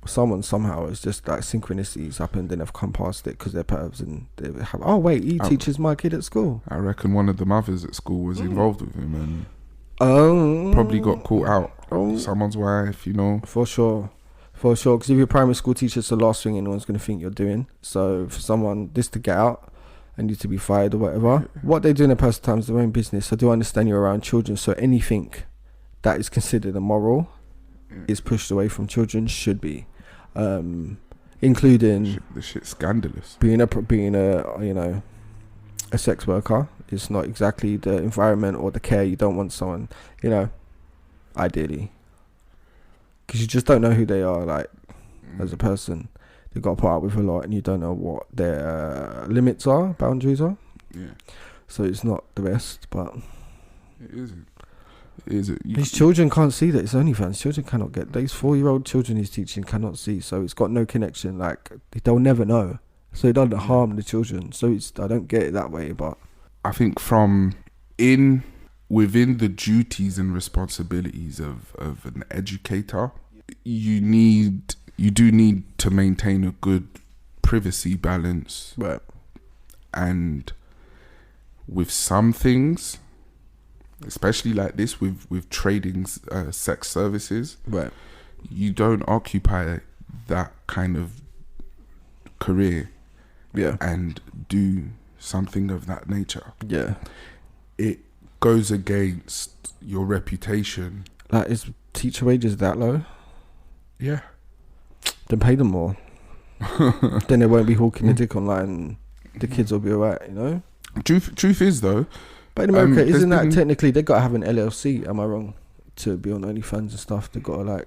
Someone somehow, it's just like synchronicities happened and they've come past it because they're pervs and they have, oh wait, he teaches my kid at school. I reckon one of the mothers at school was involved with him and probably got caught out. Someone's wife, you know. For sure, because if you're a primary school teacher, it's the last thing anyone's going to think you're doing. So for someone this to get out and you to be fired or whatever, what they do in their personal time is their own business. I do understand you're around children, so anything that is considered immoral is pushed away from children, should be. Including the shit's scandalous. Being a you know, a sex worker is not exactly the environment or the care you don't want someone, you know, ideally, because you just don't know who they are, like as a person. They've got to put up with a lot and you don't know what their limits are, boundaries are. Yeah. So it's not the best, but it isn't. These children can't see that it's OnlyFans. Children cannot get, these 4-year-old children he's teaching cannot see, so it's got no connection. Like they'll never know, so it doesn't harm the children. So I don't get it that way. But I think within the duties and responsibilities of an educator, you do need to maintain a good privacy balance, right? And with some things, especially like this with trading sex services, right, you don't occupy that kind of career and do something of that nature. It goes against your reputation. Like, is teacher wages that low? Yeah. Then pay them more. Then they won't be hawking the dick online. The kids will be alright, you know. Truth is though, but in America, isn't that technically they got to have an LLC? Am I wrong? To be on OnlyFans and stuff, they got to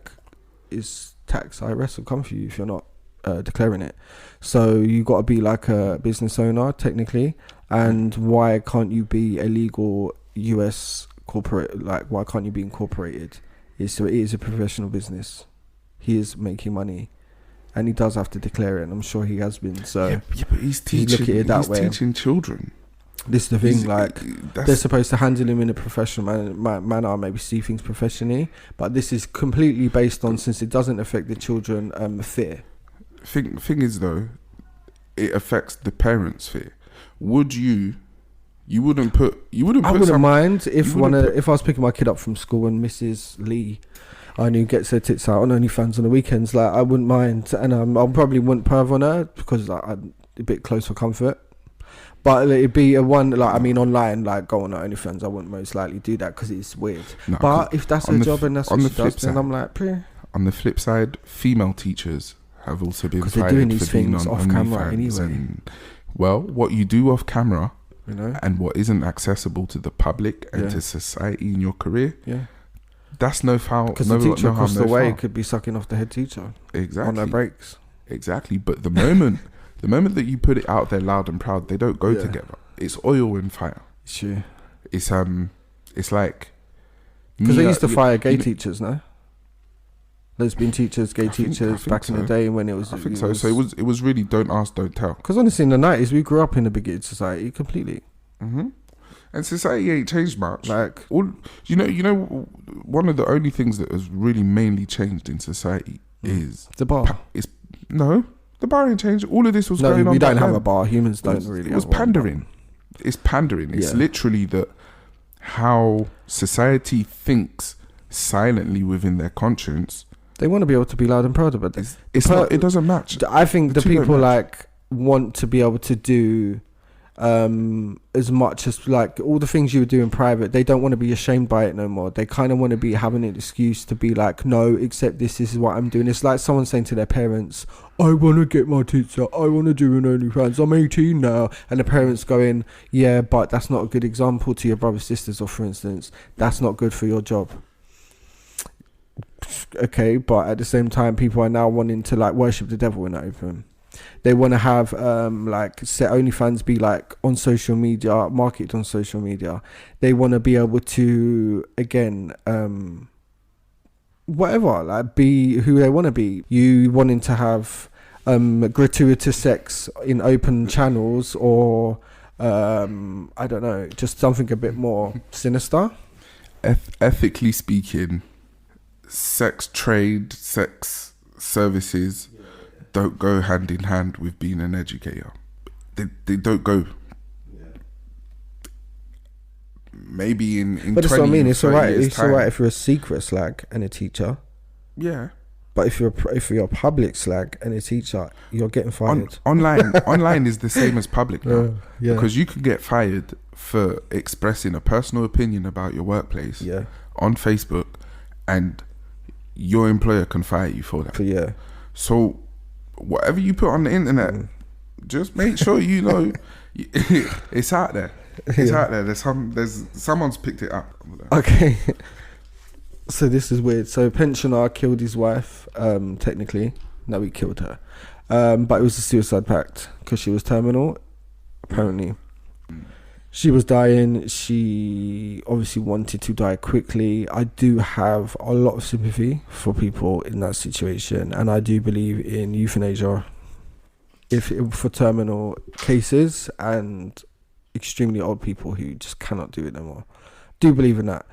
is tax IRS will come for you if you're not declaring it. So you got to be like a business owner technically. And why can't you be a legal US corporate? Like, why can't you be incorporated? So it is a professional business. He is making money, and he does have to declare it. And I'm sure he has been. So yeah, but he's teaching. He's teaching children. This is the thing. They're supposed to handle him in a professional manner, maybe see things professionally. But this is completely based on, since it doesn't affect the children, fear. Thing is though, it affects the parents' fear. Would you? You wouldn't put. I wouldn't mind if I was picking my kid up from school and Mrs. Lee, I knew, gets her tits out on OnlyFans on the weekends. Like, I wouldn't mind, and I probably wouldn't perv on her because I'm a bit close for comfort. But it'd be online, like go on her OnlyFans. I wouldn't most likely do that because it's weird. No, but if that's her job and that's what she does, then I'm like, Peh. On the flip side, female teachers have also been fired doing these things off camera anyway. Well, what you do off camera, you know, and what isn't accessible to the public and to society in your career, that's no foul. Because the teacher across the way could be sucking off the head teacher on their breaks. Exactly, but the moment that you put it out there loud and proud, they don't go together. It's oil and fire. Sure. It's like, because they used to fire gay teachers, no? Lesbian teachers, gay teachers back in the day when it was. I think so. So it was really don't ask, don't tell. Because honestly, in the 90s, we grew up in a bigoted society completely. Mm-hmm. And society ain't changed much. Like, you know, one of the only things that has really mainly changed in society is the bar. The bar ain't changed. All of this was going on. We don't have a bar. Humans don't really. It was pandering. It's pandering. It's literally that how society thinks silently within their conscience. They want to be able to be loud and proud about this. It doesn't match. I think the people want to be able to do as much as like all the things you would do in private. They don't want to be ashamed by it no more. They kind of want to be having an excuse to be like, no, except this is what I'm doing. It's like someone saying to their parents, I want to get my tits out, I want to do an OnlyFans, I'm 18 now, and the parents going, yeah, but that's not a good example to your brothers, sisters, or for instance, that's not good for your job. Okay, but at the same time, people are now wanting to like worship the devil in that open. They want to have set OnlyFans be like on social media, marketed on social media. They want to be able to again, whatever, like be who they want to be. You wanting to have gratuitous sex in open channels, or I don't know, just something a bit more sinister. Ethically speaking, sex trade, sex services don't go hand in hand with being an educator. They don't go. Maybe in but 20, that's what I mean. It's alright. It's time. Alright if you're a secret slag and a teacher. Yeah. But if you're a public slag and a teacher, you're getting fired. Online is the same as public now. Yeah. Because you can get fired for expressing a personal opinion about your workplace on Facebook, and your employer can fire you for that. So whatever you put on the internet, just make sure you know it's out there. It's out there. Someone's picked it up. Okay. So this is weird. So pensioner killed his wife. Technically, no, he killed her. But it was a suicide pact because she was terminal. Apparently, she was dying. She obviously wanted to die quickly. I do have a lot of sympathy for people in that situation, and I do believe in euthanasia for terminal cases and extremely old people who just cannot do it no more. Do believe in that.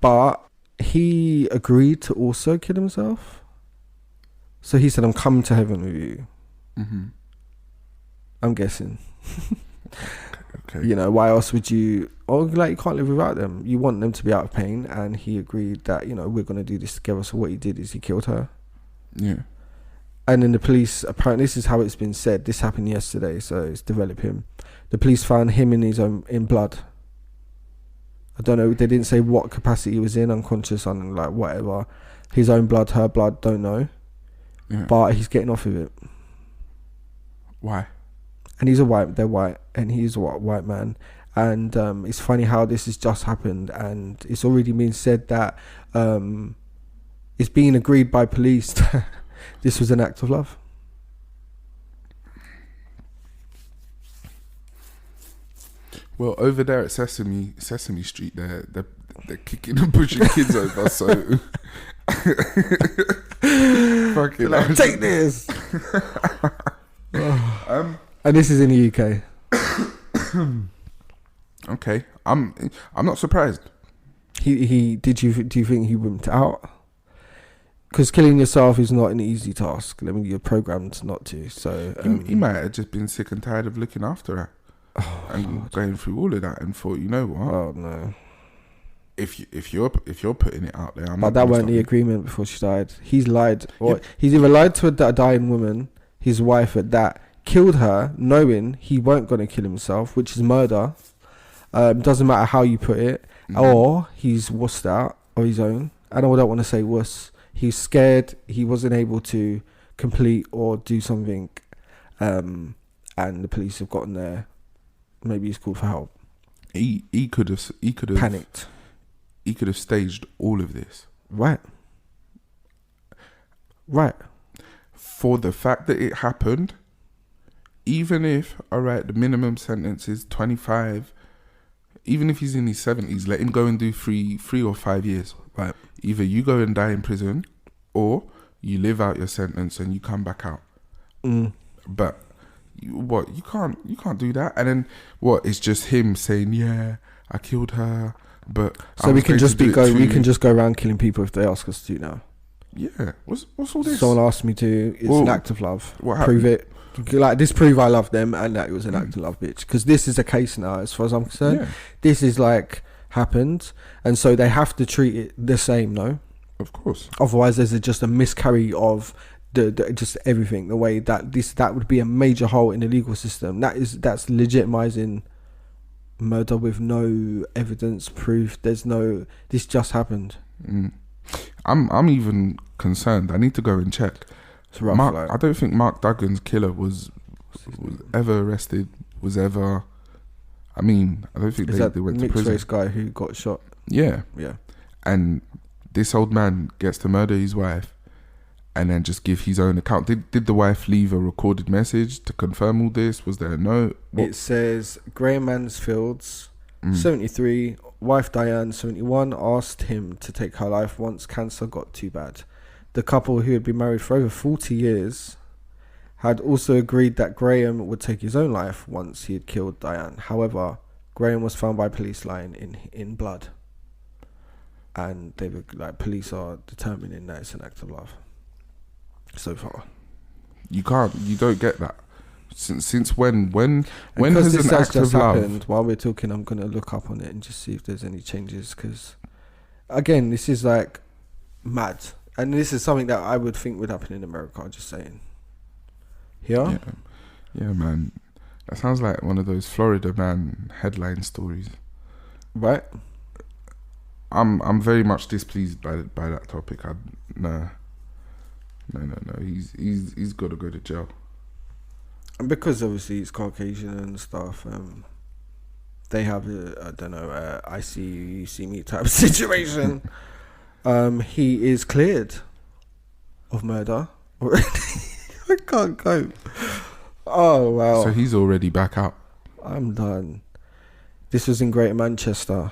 But he agreed to also kill himself. So he said, I'm coming to heaven with you. Mm-hmm. I'm guessing. Okay. You know, why else would you, or like you can't live without them. You want them to be out of pain, and he agreed that, you know, we're going to do this together. So what he did is he killed her. Yeah. And then the police, apparently this is how it's been said, this happened yesterday, so it's developing. The police found him in blood. I don't know, they didn't say what capacity he was in, unconscious, and like whatever. His own blood, her blood, don't know. Yeah. But he's getting off of it. Why? And they're white, and he's a white man. And it's funny how this has just happened, and it's already been said that it's being agreed by police this was an act of love. Well, over there at Sesame Street, they're kicking and pushing kids over. So, fucking Like, take this. And this is in the UK. Okay, I'm not surprised. Do you think he wimped out? Because killing yourself is not an easy task. I mean, you're programmed not to. So he might have just been sick and tired of looking after her and going through all of that, and thought, you know what? Oh no. If you're putting it out there, but that weren't the agreement before she died. He's lied. Or he's either lied to a dying woman, his wife at that, killed her, knowing he weren't going to kill himself, which is murder. Doesn't matter how you put it. Or he's wussed out of his own. I don't want to say wuss. He's scared. He wasn't able to complete or do something, and the police have gotten there. Maybe he's called for help. He could have panicked. He could have staged all of this. Right. For the fact that it happened, even if, all right, the minimum sentence is 25, even if he's in his 70s, let him go and do 3 or 5 years. Right. Either you go and die in prison, or you live out your sentence and you come back out. But you can't do that. And then it's just him saying, yeah, I killed her, but so we can just go around killing people if they ask us to now. Yeah. What's all this? Someone asked me to. It's an act of love. What Prove it. Like, disprove I love them and that it was an act of love, bitch. Because this is a case now, as far as I'm concerned. Yeah. This is like happened, and so they have to treat it the same, no? Of course. Otherwise, there's just a miscarry of the just everything. The way that would be a major hole in the legal system. That's legitimizing murder with no evidence, proof. This just happened. I'm even concerned. I need to go and check. It's rough. I don't think Mark Duggan's killer was ever arrested. I don't think they went to prison. Mixed race guy who got shot. Yeah. Yeah. And this old man gets to murder his wife and then just give his own account. Did the wife leave a recorded message to confirm all this? Was there a note? It says Graham Mansfield's 73, wife Diane 71 asked him to take her life once cancer got too bad. The couple, who had been married for over 40 years, had also agreed that Graham would take his own life once he had killed Diane. However, Graham was found by police lying in blood. And they were police are determining that it's an act of love. So far. You don't get that. Since when has an act of happened, love? while we're talking, I'm going to look up on it and just see if there's any changes. Because, again, this is like mad. And this is something that I would think would happen in America, I'm just saying. Yeah, man. That sounds like one of those Florida man headline stories. Right? I'm very much displeased by that topic. No. He's got to go to jail. And because obviously it's Caucasian and stuff, they have I see you see me type of situation. He is cleared of murder already. I can't cope. Oh wow! So he's already back out. I'm done. This was in Greater Manchester.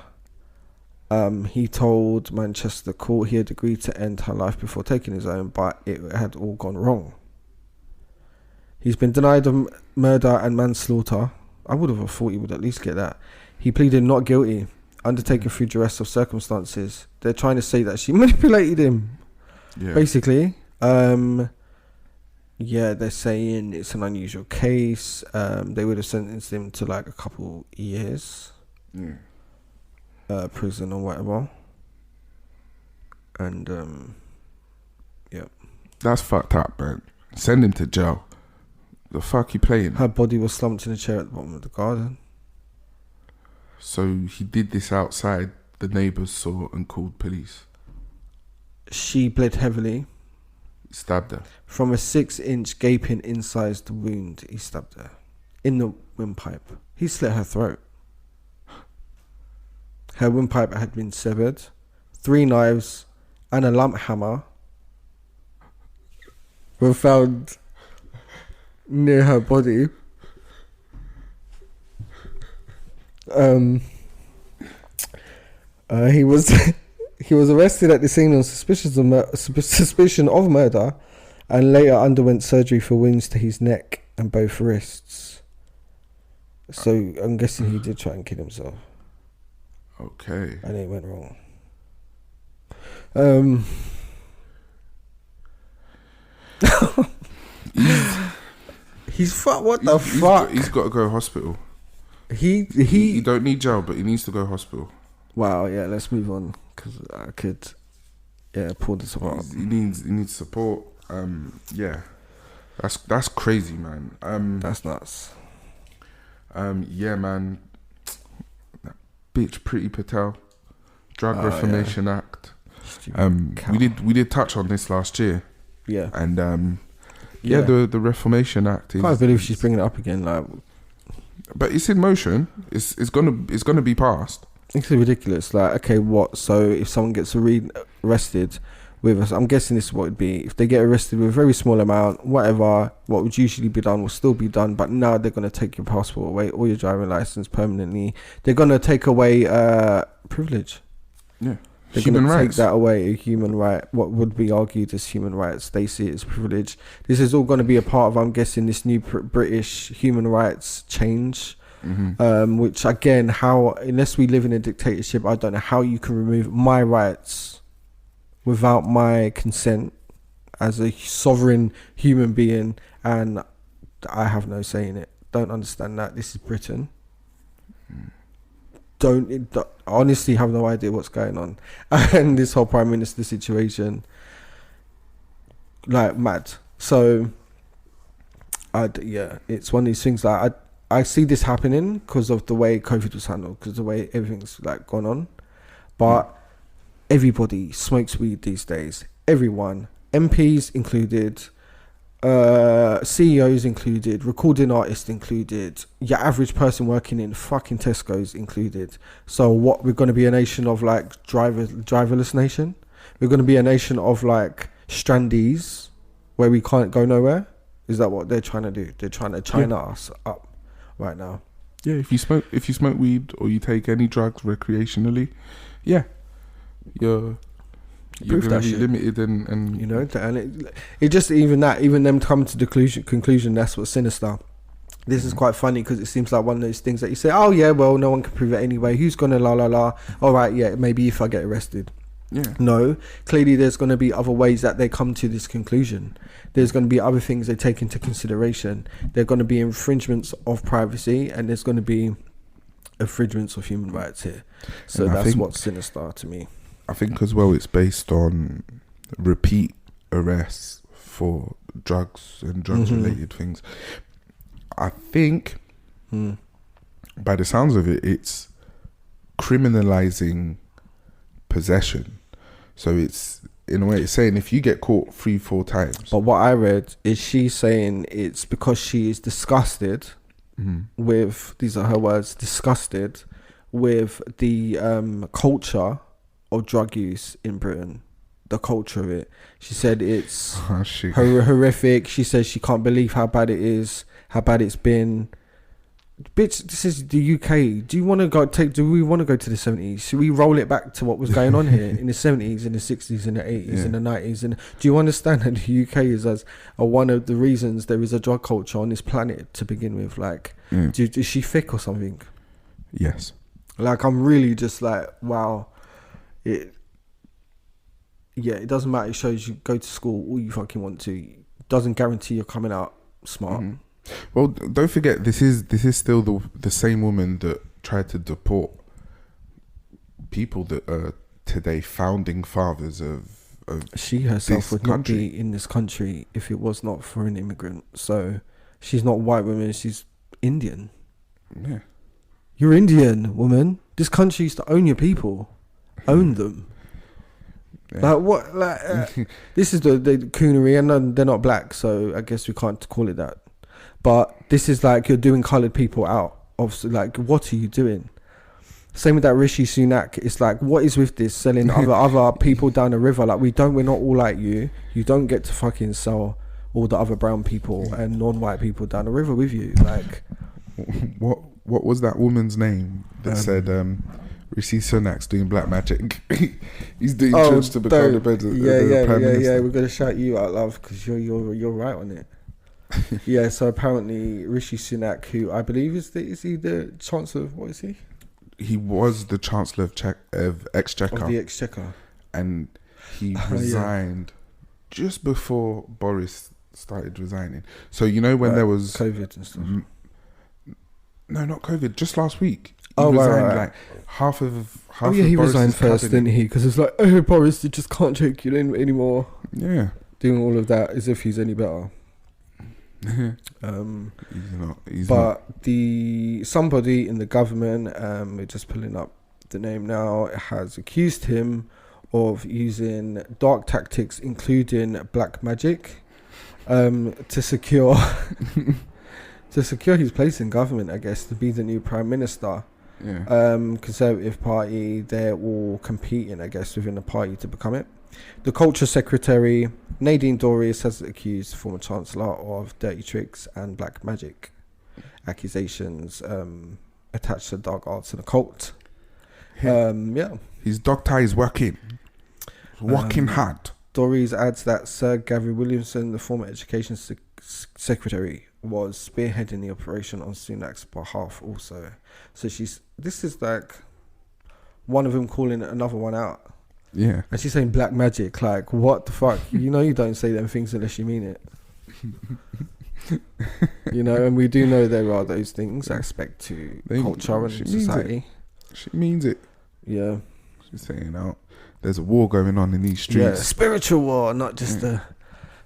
He told Manchester court he had agreed to end her life before taking his own, but it had all gone wrong. He's been denied of murder and manslaughter. I would have thought he would at least get that. He pleaded not guilty, undertaken through duress of circumstances. They're trying to say that she manipulated him. Yeah. Basically. They're saying it's an unusual case. They would have sentenced him to like a couple years. Prison or whatever. And that's fucked up, man. Send him to jail. The fuck you playing? Her body was slumped in a chair at the bottom of the garden. So he did this outside. The neighbours saw and called police. She bled heavily. He stabbed her. From a 6-inch gaping incised wound, he stabbed her in the windpipe. He slit her throat. Her windpipe had been severed. 3 knives and a lump hammer were found near her body. He was he was arrested at the scene on suspicion of murder, and later underwent surgery for wounds to his neck and both wrists. So I'm guessing he did try and kill himself. Okay. And it went wrong. He's fuck. What the fuck? He's got to go to hospital. He don't need jail, but he needs to go to hospital. Wow. Yeah. Let's move on because I could. Yeah. Pull this apart. He needs support. Yeah. That's crazy, man. That's nuts. Yeah, man. That bitch, Priti Patel, Drug Reformation Act. We did touch on this last year. Yeah. And the Reformation Act is. I can't believe she's bringing it up again. Like, but it's in motion. It's gonna be passed. It's ridiculous. Like, okay, what? So if someone gets arrested with us, I'm guessing this is what it'd be. If they get arrested with a very small amount, whatever, what would usually be done will still be done. But now they're going to take your passport away or your driving license permanently. They're going to take away privilege. Yeah. They're going to take that away, a human right. What would be argued as human rights, they see it as privilege. This is all going to be a part of, I'm guessing, this new British human rights change. Mm-hmm. Which again, unless we live in a dictatorship, I don't know how you can remove my rights without my consent as a sovereign human being, and I have no say in it. Don't understand that. This is Britain. Honestly have no idea what's going on. And this whole Prime Minister situation, like, mad. So, it's one of these things that I see this happening because of the way COVID was handled, because the way everything's like gone on. But everybody smokes weed these days. Everyone, MPs included, CEOs included, recording artists included, your average person working in fucking Tesco's included. So what, we're going to be a nation of like driverless nation? We're going to be a nation of like strandees where we can't go nowhere? Is that what they're trying to do? They're trying to China us up right now. Yeah, if you smoke weed or you take any drugs recreationally, you're going to be limited and you know, and it just even them come to the conclusion that's what's sinister. This is quite funny because it seems like one of those things that you say, oh yeah, well, no one can prove it anyway, who's gonna all right, yeah, maybe if I get arrested. No, clearly there's going to be other ways that they come to this conclusion. There's going to be other things they take into consideration. There are going to be infringements of privacy, and there's going to be infringements of human rights here. So that's what's sinister to me. I think as well it's based on repeat arrests for drugs and drugs-related things. I think, by the sounds of it, it's criminalizing possession. So it's, in a way, it's saying if you get caught 3-4 times. But what I read is she's saying it's because she is disgusted with, these are her words, disgusted with the culture of drug use in Britain, the culture of it. She said it's horrific. She says she can't believe how bad it is, how bad it's been. Bitch, this is the UK. Do we want to go to the 70s? Should we roll it back to what was going on here in the 70s, in the 60s, in the 80s, in the 90s? And do you understand that the UK is one of the reasons there is a drug culture on this planet to begin with? Like, is she thick or something? Yes. Like, I'm really just like, wow. It doesn't matter. It shows you go to school all you fucking want to. It doesn't guarantee you're coming out smart. Well, don't forget, this is still the same woman that tried to deport people that are today founding fathers of she herself would country. not be in this country if it was not for an immigrant. So she's not a white woman, she's Indian. Yeah. You're Indian, woman. This country used to own your people. Own them. Yeah. Like what? Like this is the coonery, and they're not black, so I guess we can't call it that. But this is like you're doing coloured people out of, like, what are you doing? Same with that Rishi Sunak. It's like, what is with this selling other people down the river? Like, we're not all like you. You don't get to fucking sell all the other brown people and non-white people down the river with you. Like, what was that woman's name that said Rishi Sunak's doing black magic? He's doing church to become the president. Prime Minister. Yeah. We're gonna shout you out, love, because you're right on it. Yeah. So apparently Rishi Sunak, who I believe is he the Chancellor of, what is he? He was the Chancellor of Exchequer. Of the Exchequer. And he resigned just before Boris started resigning. So you know when there was COVID and stuff. No, not COVID. Just last week. He resigned. Like half of he Boris's resigned first, cabinet. didn't he? Because it's like, oh, Boris, you just can't take you in anymore. Yeah. Doing all of that as if he's any better. He's not. Somebody in the government, we're just pulling up the name now, has accused him of using dark tactics, including black magic, to secure his place in government, I guess, to be the new prime minister. Yeah. Conservative Party, they're all competing, I guess, within the party to become it. The Culture Secretary, Nadine Dorries, has accused former Chancellor of dirty tricks and black magic accusations attached to dark arts and occult. His doctor is working hard. Dorries adds that Sir Gavin Williamson, the former Education Secretary, was spearheading the operation on Sunak's behalf also. So this is like one of them calling another one out. Yeah. And she's saying black magic, like, what the fuck? You know you don't say them things unless you mean it. You know, and we do know there are those things aspect to culture and society. She means it. Yeah. She's saying out there's a war going on in these streets. Yeah, spiritual war, not just a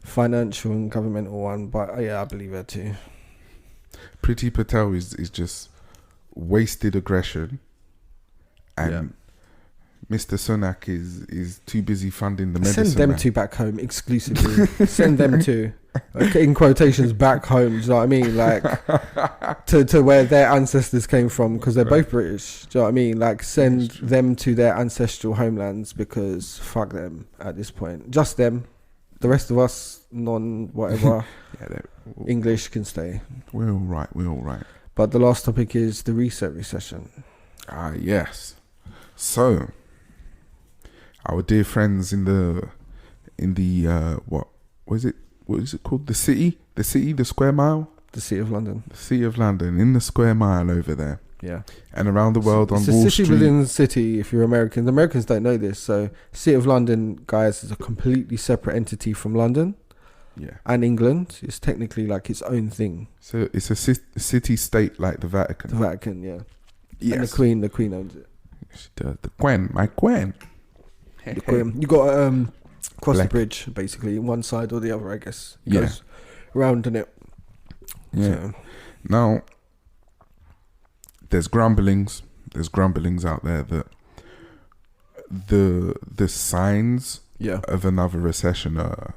financial and governmental one, but I believe her too. Priti Patel is just wasted aggression, and Mr. Sunak is too busy funding the medicine. Send them two back home exclusively. Send them two, in quotations, back home. Do you know what I mean? Like to where their ancestors came from, because they're both British. Do you know what I mean? Like send them to their ancestral homelands, because fuck them at this point. Just them. The rest of us, whatever, English can stay. We're all right. But the last topic is the reset recession. Ah, yes. So, our dear friends in the what is it called? The city, the square mile? The City of London. The City of London, in the square mile over there. Yeah. And around the world on Wall Street. It's a city within the city, if you're Americans. Americans don't know this. So, City of London, guys, is a completely separate entity from London. Yeah. And England. It's technically like its own thing. So, it's a city-state like the Vatican. The Vatican, yeah. Yes. And the Queen owns it. The Queen, my Queen. The Queen. You got cross the bridge, basically, one side or the other, I guess. It goes round in it. Yeah. So. Now, there's grumblings out there that the signs of another recession are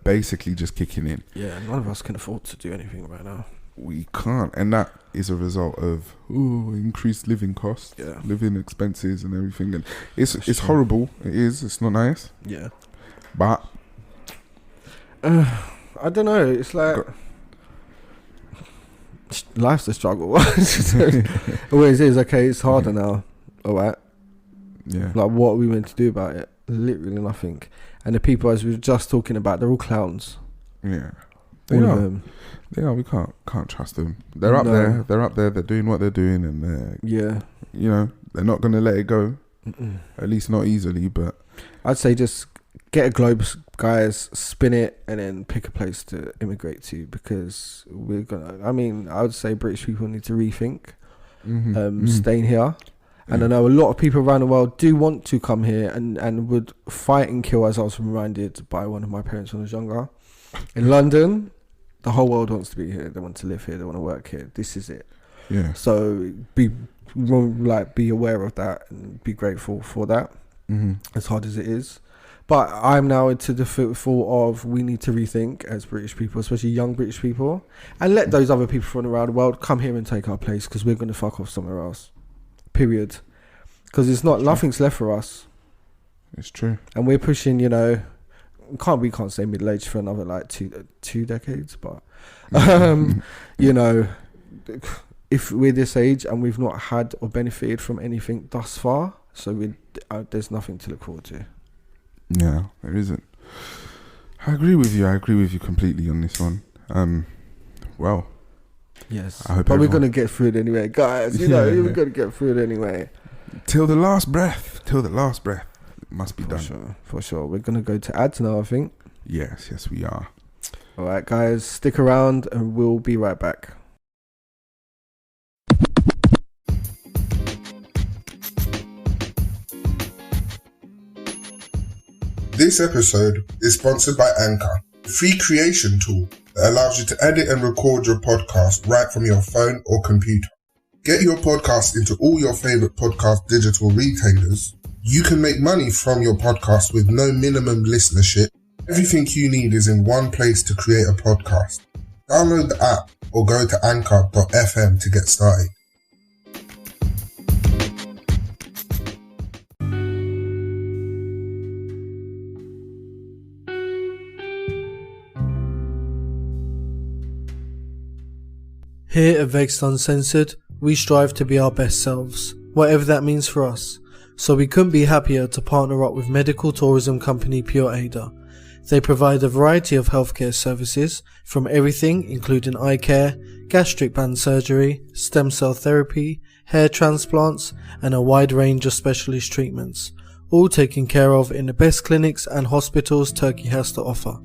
basically just kicking in. Yeah, none of us can afford to do anything right now. We can't, and that is a result of increased living costs, living expenses, and everything. And it's horrible. It is. It's not nice. Yeah, but I don't know. It's like life's a struggle. Always is. Okay, it's harder now. All right. Yeah. Like, what are we meant to do about it? Literally nothing. And the people, as we were just talking about, they're all clowns. Yeah. All of them. They are. We can't trust them. They're up there. They're up there. They're doing what they're doing, and they're not going to let it go. At least not easily. But I'd say just get a globe, guys, spin it, and then pick a place to immigrate to, because we're gonna. I mean, I would say British people need to rethink staying here. And I know a lot of people around the world do want to come here and would fight and kill, as I was reminded by one of my parents when I was younger. In London, the whole world wants to be here. They want to live here. They want to work here. This is it. Yeah. So be aware of that and be grateful for that, as hard as it is. But I'm now into the thought of we need to rethink as British people, especially young British people, and let those other people from around the world come here and take our place, because we're going to fuck off somewhere else. Period. Because nothing's left for us. It's true. And we're pushing, we can't say middle age for another like two decades, but you know, if we're this age and we've not had or benefited from anything thus far, so there's nothing to look forward to. Yeah, there isn't. I agree with you completely on this one. Well, yes, but we're gonna get through it anyway, guys. You know, we're gonna get through it anyway. Till the last breath. It must be done. For sure. We're gonna go to ads now, I think. Yes, we are. All right, guys, stick around and we'll be right back. This episode is sponsored by Anchor, a free creation tool that allows you to edit and record your podcast right from your phone or computer. Get your podcast into all your favorite podcast digital retailers. You can make money from your podcast with no minimum listenership. Everything you need is in one place to create a podcast. Download the app or go to anchor.fm to get started. Here at Vexxed Uncensored, we strive to be our best selves, whatever that means for us. So we couldn't be happier to partner up with medical tourism company Pure Ada. They provide a variety of healthcare services, from everything including eye care, gastric band surgery, stem cell therapy, hair transplants, and a wide range of specialist treatments, all taken care of in the best clinics and hospitals Turkey has to offer.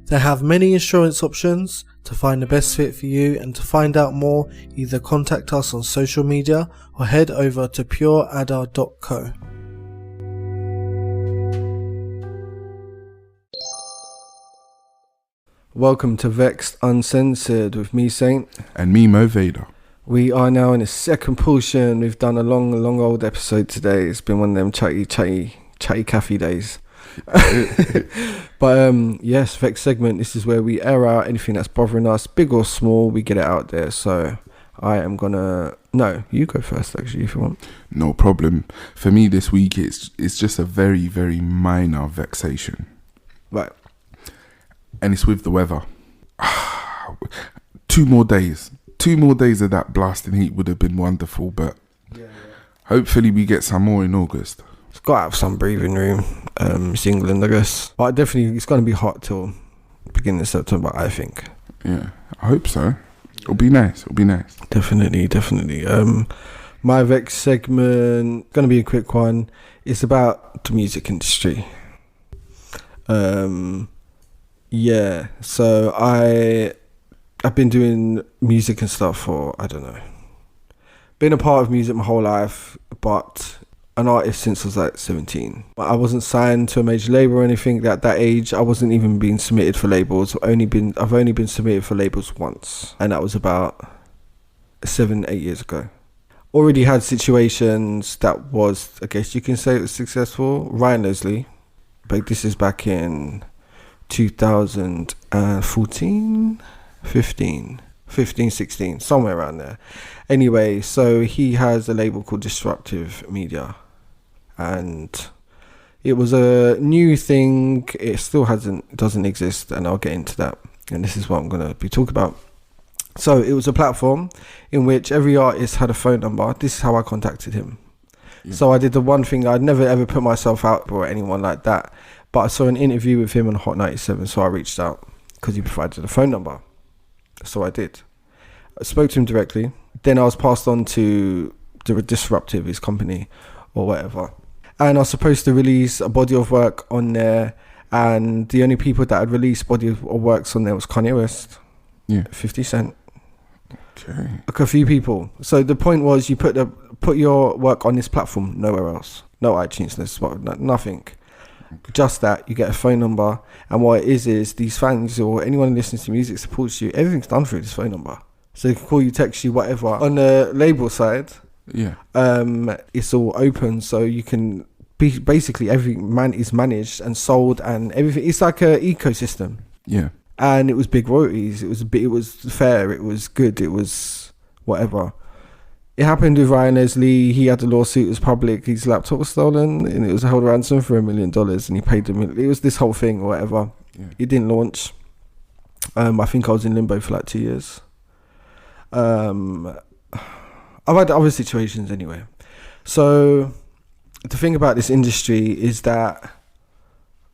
They have many insurance options to find the best fit for you, and to find out more, either contact us on social media or head over to pureada.co. Welcome to Vexxed Uncensored with me, Saint. And me, Mo Vader. We are now in the second portion. We've done a long old episode today. It's been one of them chatty cafe days. But yes, Vex segment. This is where we air out anything that's bothering us, big or small. We get it out there. So I am gonna you go first, actually, if you want. No problem. For me this week, it's just a very, very minor vexation. Right. And it's with the weather. 2 more days of that blasting heat would have been wonderful, but hopefully we get some more in August. It's got to have some breathing room. It's England, I guess. But definitely, it's going to be hot till beginning of September, I think. Yeah, I hope so. It'll be nice. Definitely. My Vex segment, going to be a quick one. It's about the music industry. Yeah. So I've been doing music and stuff for, I don't know. Been a part of music my whole life, but an artist since I was like 17. I wasn't signed to a major label or anything at that age. I wasn't even being submitted for labels. I've only been submitted for labels once, and that was about 7-8 years ago. Already had situations that was, I guess you can say it was successful. Ryan Leslie, but this is back in 2014, 15, 16, somewhere around there. Anyway, so he has a label called Disruptive Media, and it was a new thing. It still doesn't exist, and I'll get into that. And this is what I'm going to be talking about. So it was a platform in which every artist had a phone number. This is how I contacted him. Yeah. So I did the one thing, I'd never ever put myself out for anyone like that, but I saw an interview with him on Hot 97, so I reached out because he provided a phone number. So I did. I spoke to him directly. Then I was passed on to the Disruptive, his company or whatever. And I was supposed to release a body of work on there. And the only people that had released body of works on there was Kanye West, 50 Cent, like a few people. So the point was, you put your work on this platform, nowhere else. No iTunes, nothing. Just that, you get a phone number, and what it is these fans or anyone who listens to music supports you. Everything's done through this phone number, so they can call you, text you, whatever. On the label side, it's all open, so you can be basically every man is managed and sold and everything. It's like a ecosystem. Yeah, and it was big royalties. It was fair. It was good. It was whatever. It happened with Ryan Leslie. He had a lawsuit. It was public. His laptop was stolen, and it was held ransom for $1 million, and he paid them. It was this whole thing or whatever. Yeah. It didn't launch. I think I was in limbo for like 2 years. I've had other situations anyway. So the thing about this industry is that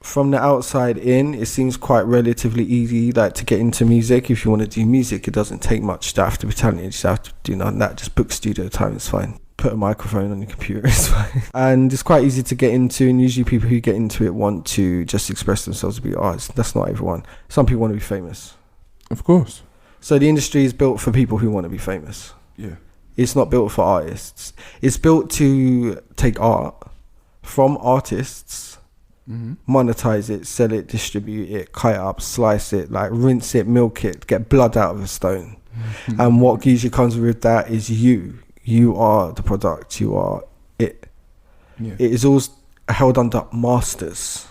from the outside in, it seems quite relatively easy, like, to get into music. If you want to do music, it doesn't take much. You have to be talented. You just have to do none of that. Just book studio time, it's fine. Put a microphone on your computer, it's fine. And it's quite easy to get into, and usually people who get into it want to just express themselves to be artists. That's not everyone. Some people want to be famous. Of course. So the industry is built for people who want to be famous. Yeah. It's not built for artists. It's built to take art from artists, monetize it, sell it, distribute it, cut it up, slice it, like rinse it, milk it, get blood out of a stone. And what usually comes with that is you are the product, you are it. Yeah. It is all held under masters.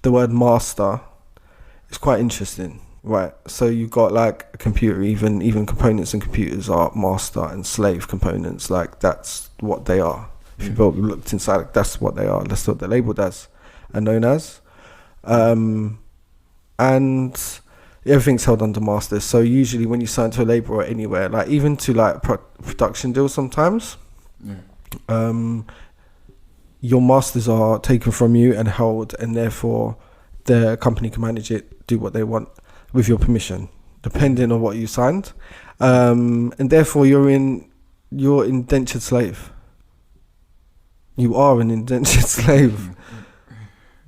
The word master is quite interesting, right? So you got like a computer, even components in computers are master and slave components. Like, that's what they are. If you looked inside, that's what they are. That's what they're labeled as and known as. And everything's held under masters. So usually when you sign to a label or anywhere, like even to like production deals sometimes, your masters are taken from you and held, and therefore the company can manage it, do what they want with your permission, depending on what you signed. And therefore you're indentured slave. You are an indentured slave.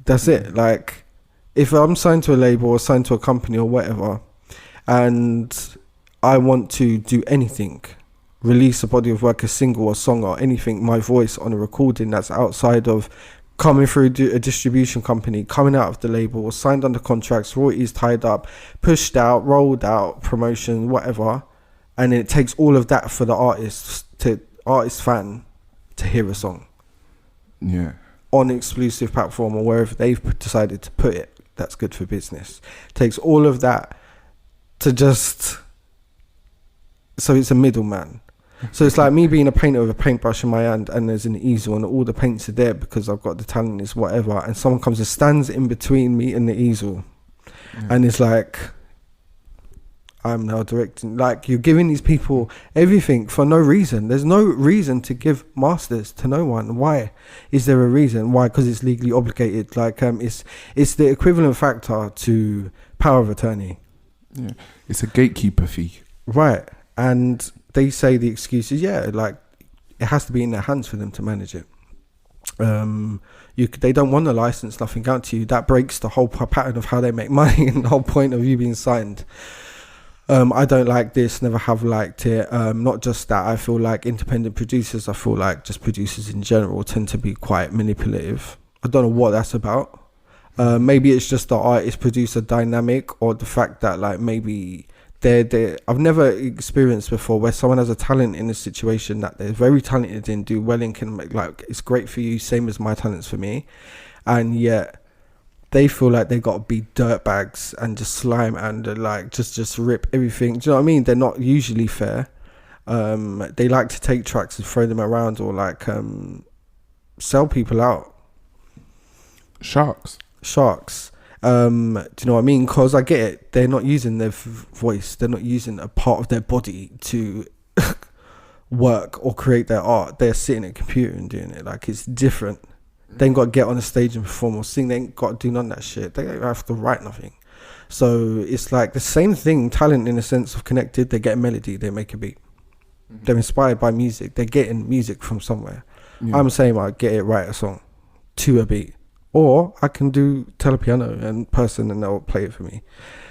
That's it. Like, if I'm signed to a label or signed to a company or whatever, and I want to do anything, release a body of work, a single or song or anything, my voice on a recording that's outside of coming through a distribution company, coming out of the label, signed under contracts, royalties tied up, pushed out, rolled out, promotion, whatever, and it takes all of that for the artist fan to hear a song. Yeah. On an exclusive platform or wherever they've decided to put it, that's good for business. Takes all of that to just, so it's a middleman. So it's like me being a painter with a paintbrush in my hand, and there's an easel and all the paints are there because I've got the talent, is whatever, and someone comes and stands in between me and the easel, and it's like, I'm now directing. Like, you're giving these people everything for no reason. There's no reason to give masters to no one. Why is there a reason? Why? Because it's legally obligated. Like, it's the equivalent factor to power of attorney. Yeah, it's a gatekeeper fee. Right. And they say the excuse is, like, it has to be in their hands for them to manage it. They don't want a license, nothing out to you. That breaks the whole pattern of how they make money and the whole point of you being signed. I don't like this, never have liked it. Not just that, I feel like independent producers, I feel like just producers in general tend to be quite manipulative. I don't know what that's about. Maybe it's just the artist-producer dynamic, or the fact that, like, maybe I've never experienced before where someone has a talent in a situation that they're very talented in, do well in, can make, like, it's great for you, same as my talents for me, and yet they feel like they got to be dirtbags and just slime and like just rip everything. Do you know what I mean? They're not usually fair. They like to take tracks and throw them around, or like sell people out. Sharks. Do you know what I mean? Because I get it. They're not using their voice. They're not using a part of their body to work or create their art. They're sitting at a computer and doing it. Like, it's different. They ain't got to get on a stage and perform or sing. They ain't got to do none of that shit. They don't have to write nothing. So it's like the same thing, talent in a sense of connected. They get a melody, they make a beat. They're inspired by music. They're getting music from somewhere. I'm saying I get it, write a song to a beat. Or I can tell a piano and person and they'll play it for me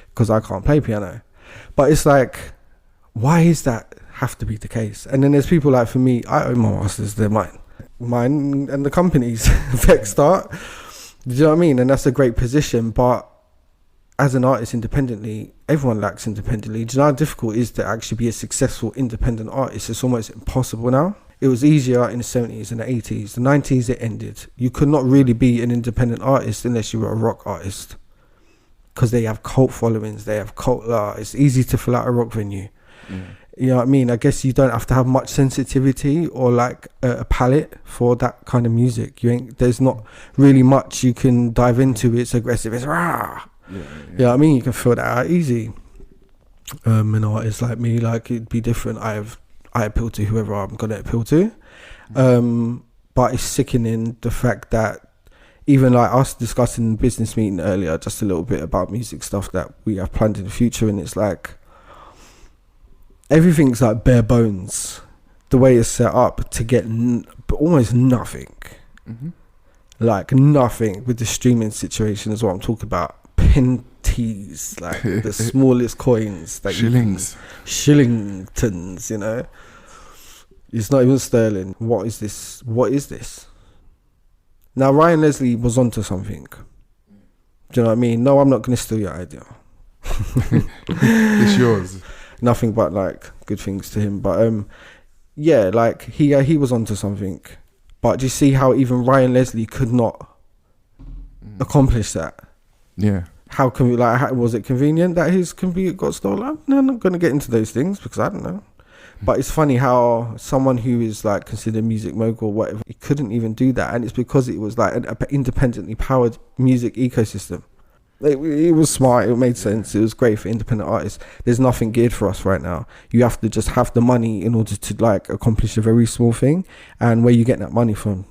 because I can't play piano. But it's like, why is that have to be the case? And then there's people like, for me, I own my masters, they're mine and the company's Vexxed Art. Do you know what I mean? And that's a great position, but as an artist independently, everyone lacks independently. Do you know how difficult it is to actually be a successful independent artist? It's almost impossible now. It was easier in the 70s and the 80s. The 90s, it ended. You could not really be an independent artist unless you were a rock artist, because they have cult followings, they have cult. It's easy to fill out a rock venue. You know what I mean? I guess you don't have to have much sensitivity or like a palate for that kind of music. There's not really much you can dive into. It's aggressive. It's rah. Yeah. You know what I mean? You can feel that out easy. An artist like me, like it'd be different. I appeal to whoever I'm gonna appeal to. But it's sickening the fact that even like us discussing in the business meeting earlier, just a little bit about music stuff that we have planned in the future, and it's like everything's like bare bones the way it's set up to get almost nothing. Like nothing with the streaming situation is what I'm talking about. Penties, like the smallest coins, that shillingtons, you know. It's not even sterling. What is this? Now Ryan Leslie was onto something. Do you know what I mean? No, I'm not going to steal your idea. It's yours. Nothing but like good things to him. But yeah, like he was onto something. But do you see how even Ryan Leslie could not accomplish that? Yeah. How can we was it convenient that his computer got stolen? No, I'm not going to get into those things because I don't know. But it's funny how someone who is like considered music mogul or whatever, he couldn't even do that, and it's because it was like an independently powered music ecosystem. It was smart. It made sense. It was great for independent artists. There's nothing geared for us right now. You have to just have the money in order to like accomplish a very small thing. And where you get that money from?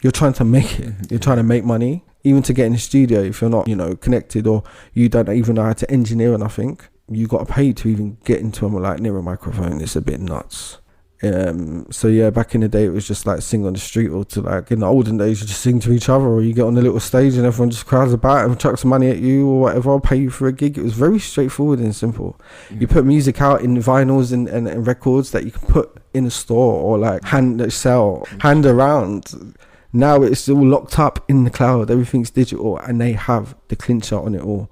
You're trying to make it. You're trying to make money. Even to get in the studio, if you're not, connected, or you don't even know how to engineer or nothing, you got to pay to even get into them like near a microphone. It's a bit nuts. So yeah, back in the day it was just like sing on the street, or to like in the olden days you just sing to each other, or you get on a little stage and everyone just crowds about and chucks money at you or whatever, I'll pay you for a gig. It was very straightforward and simple. You put music out in vinyls and records that you can put in a store or like hand around. Now it's all locked up in the cloud. Everything's digital, and they have the clincher on it all.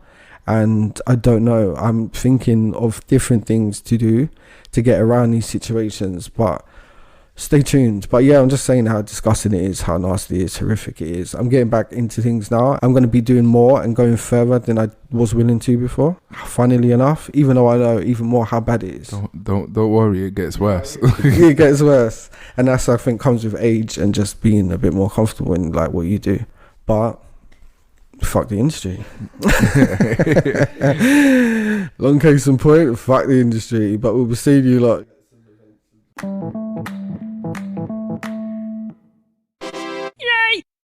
And I don't know, I'm thinking of different things to do to get around these situations, but stay tuned. But yeah, I'm just saying how disgusting it is, how nasty it is, horrific it is. I'm getting back into things now. I'm going to be doing more and going further than I was willing to before, funnily enough, even though I know even more how bad it is. Don't worry, it gets worse. It gets worse. And that's, I think, comes with age and just being a bit more comfortable in like what you do. But fuck the industry. Long case in point, fuck the industry. But we'll be seeing you lot.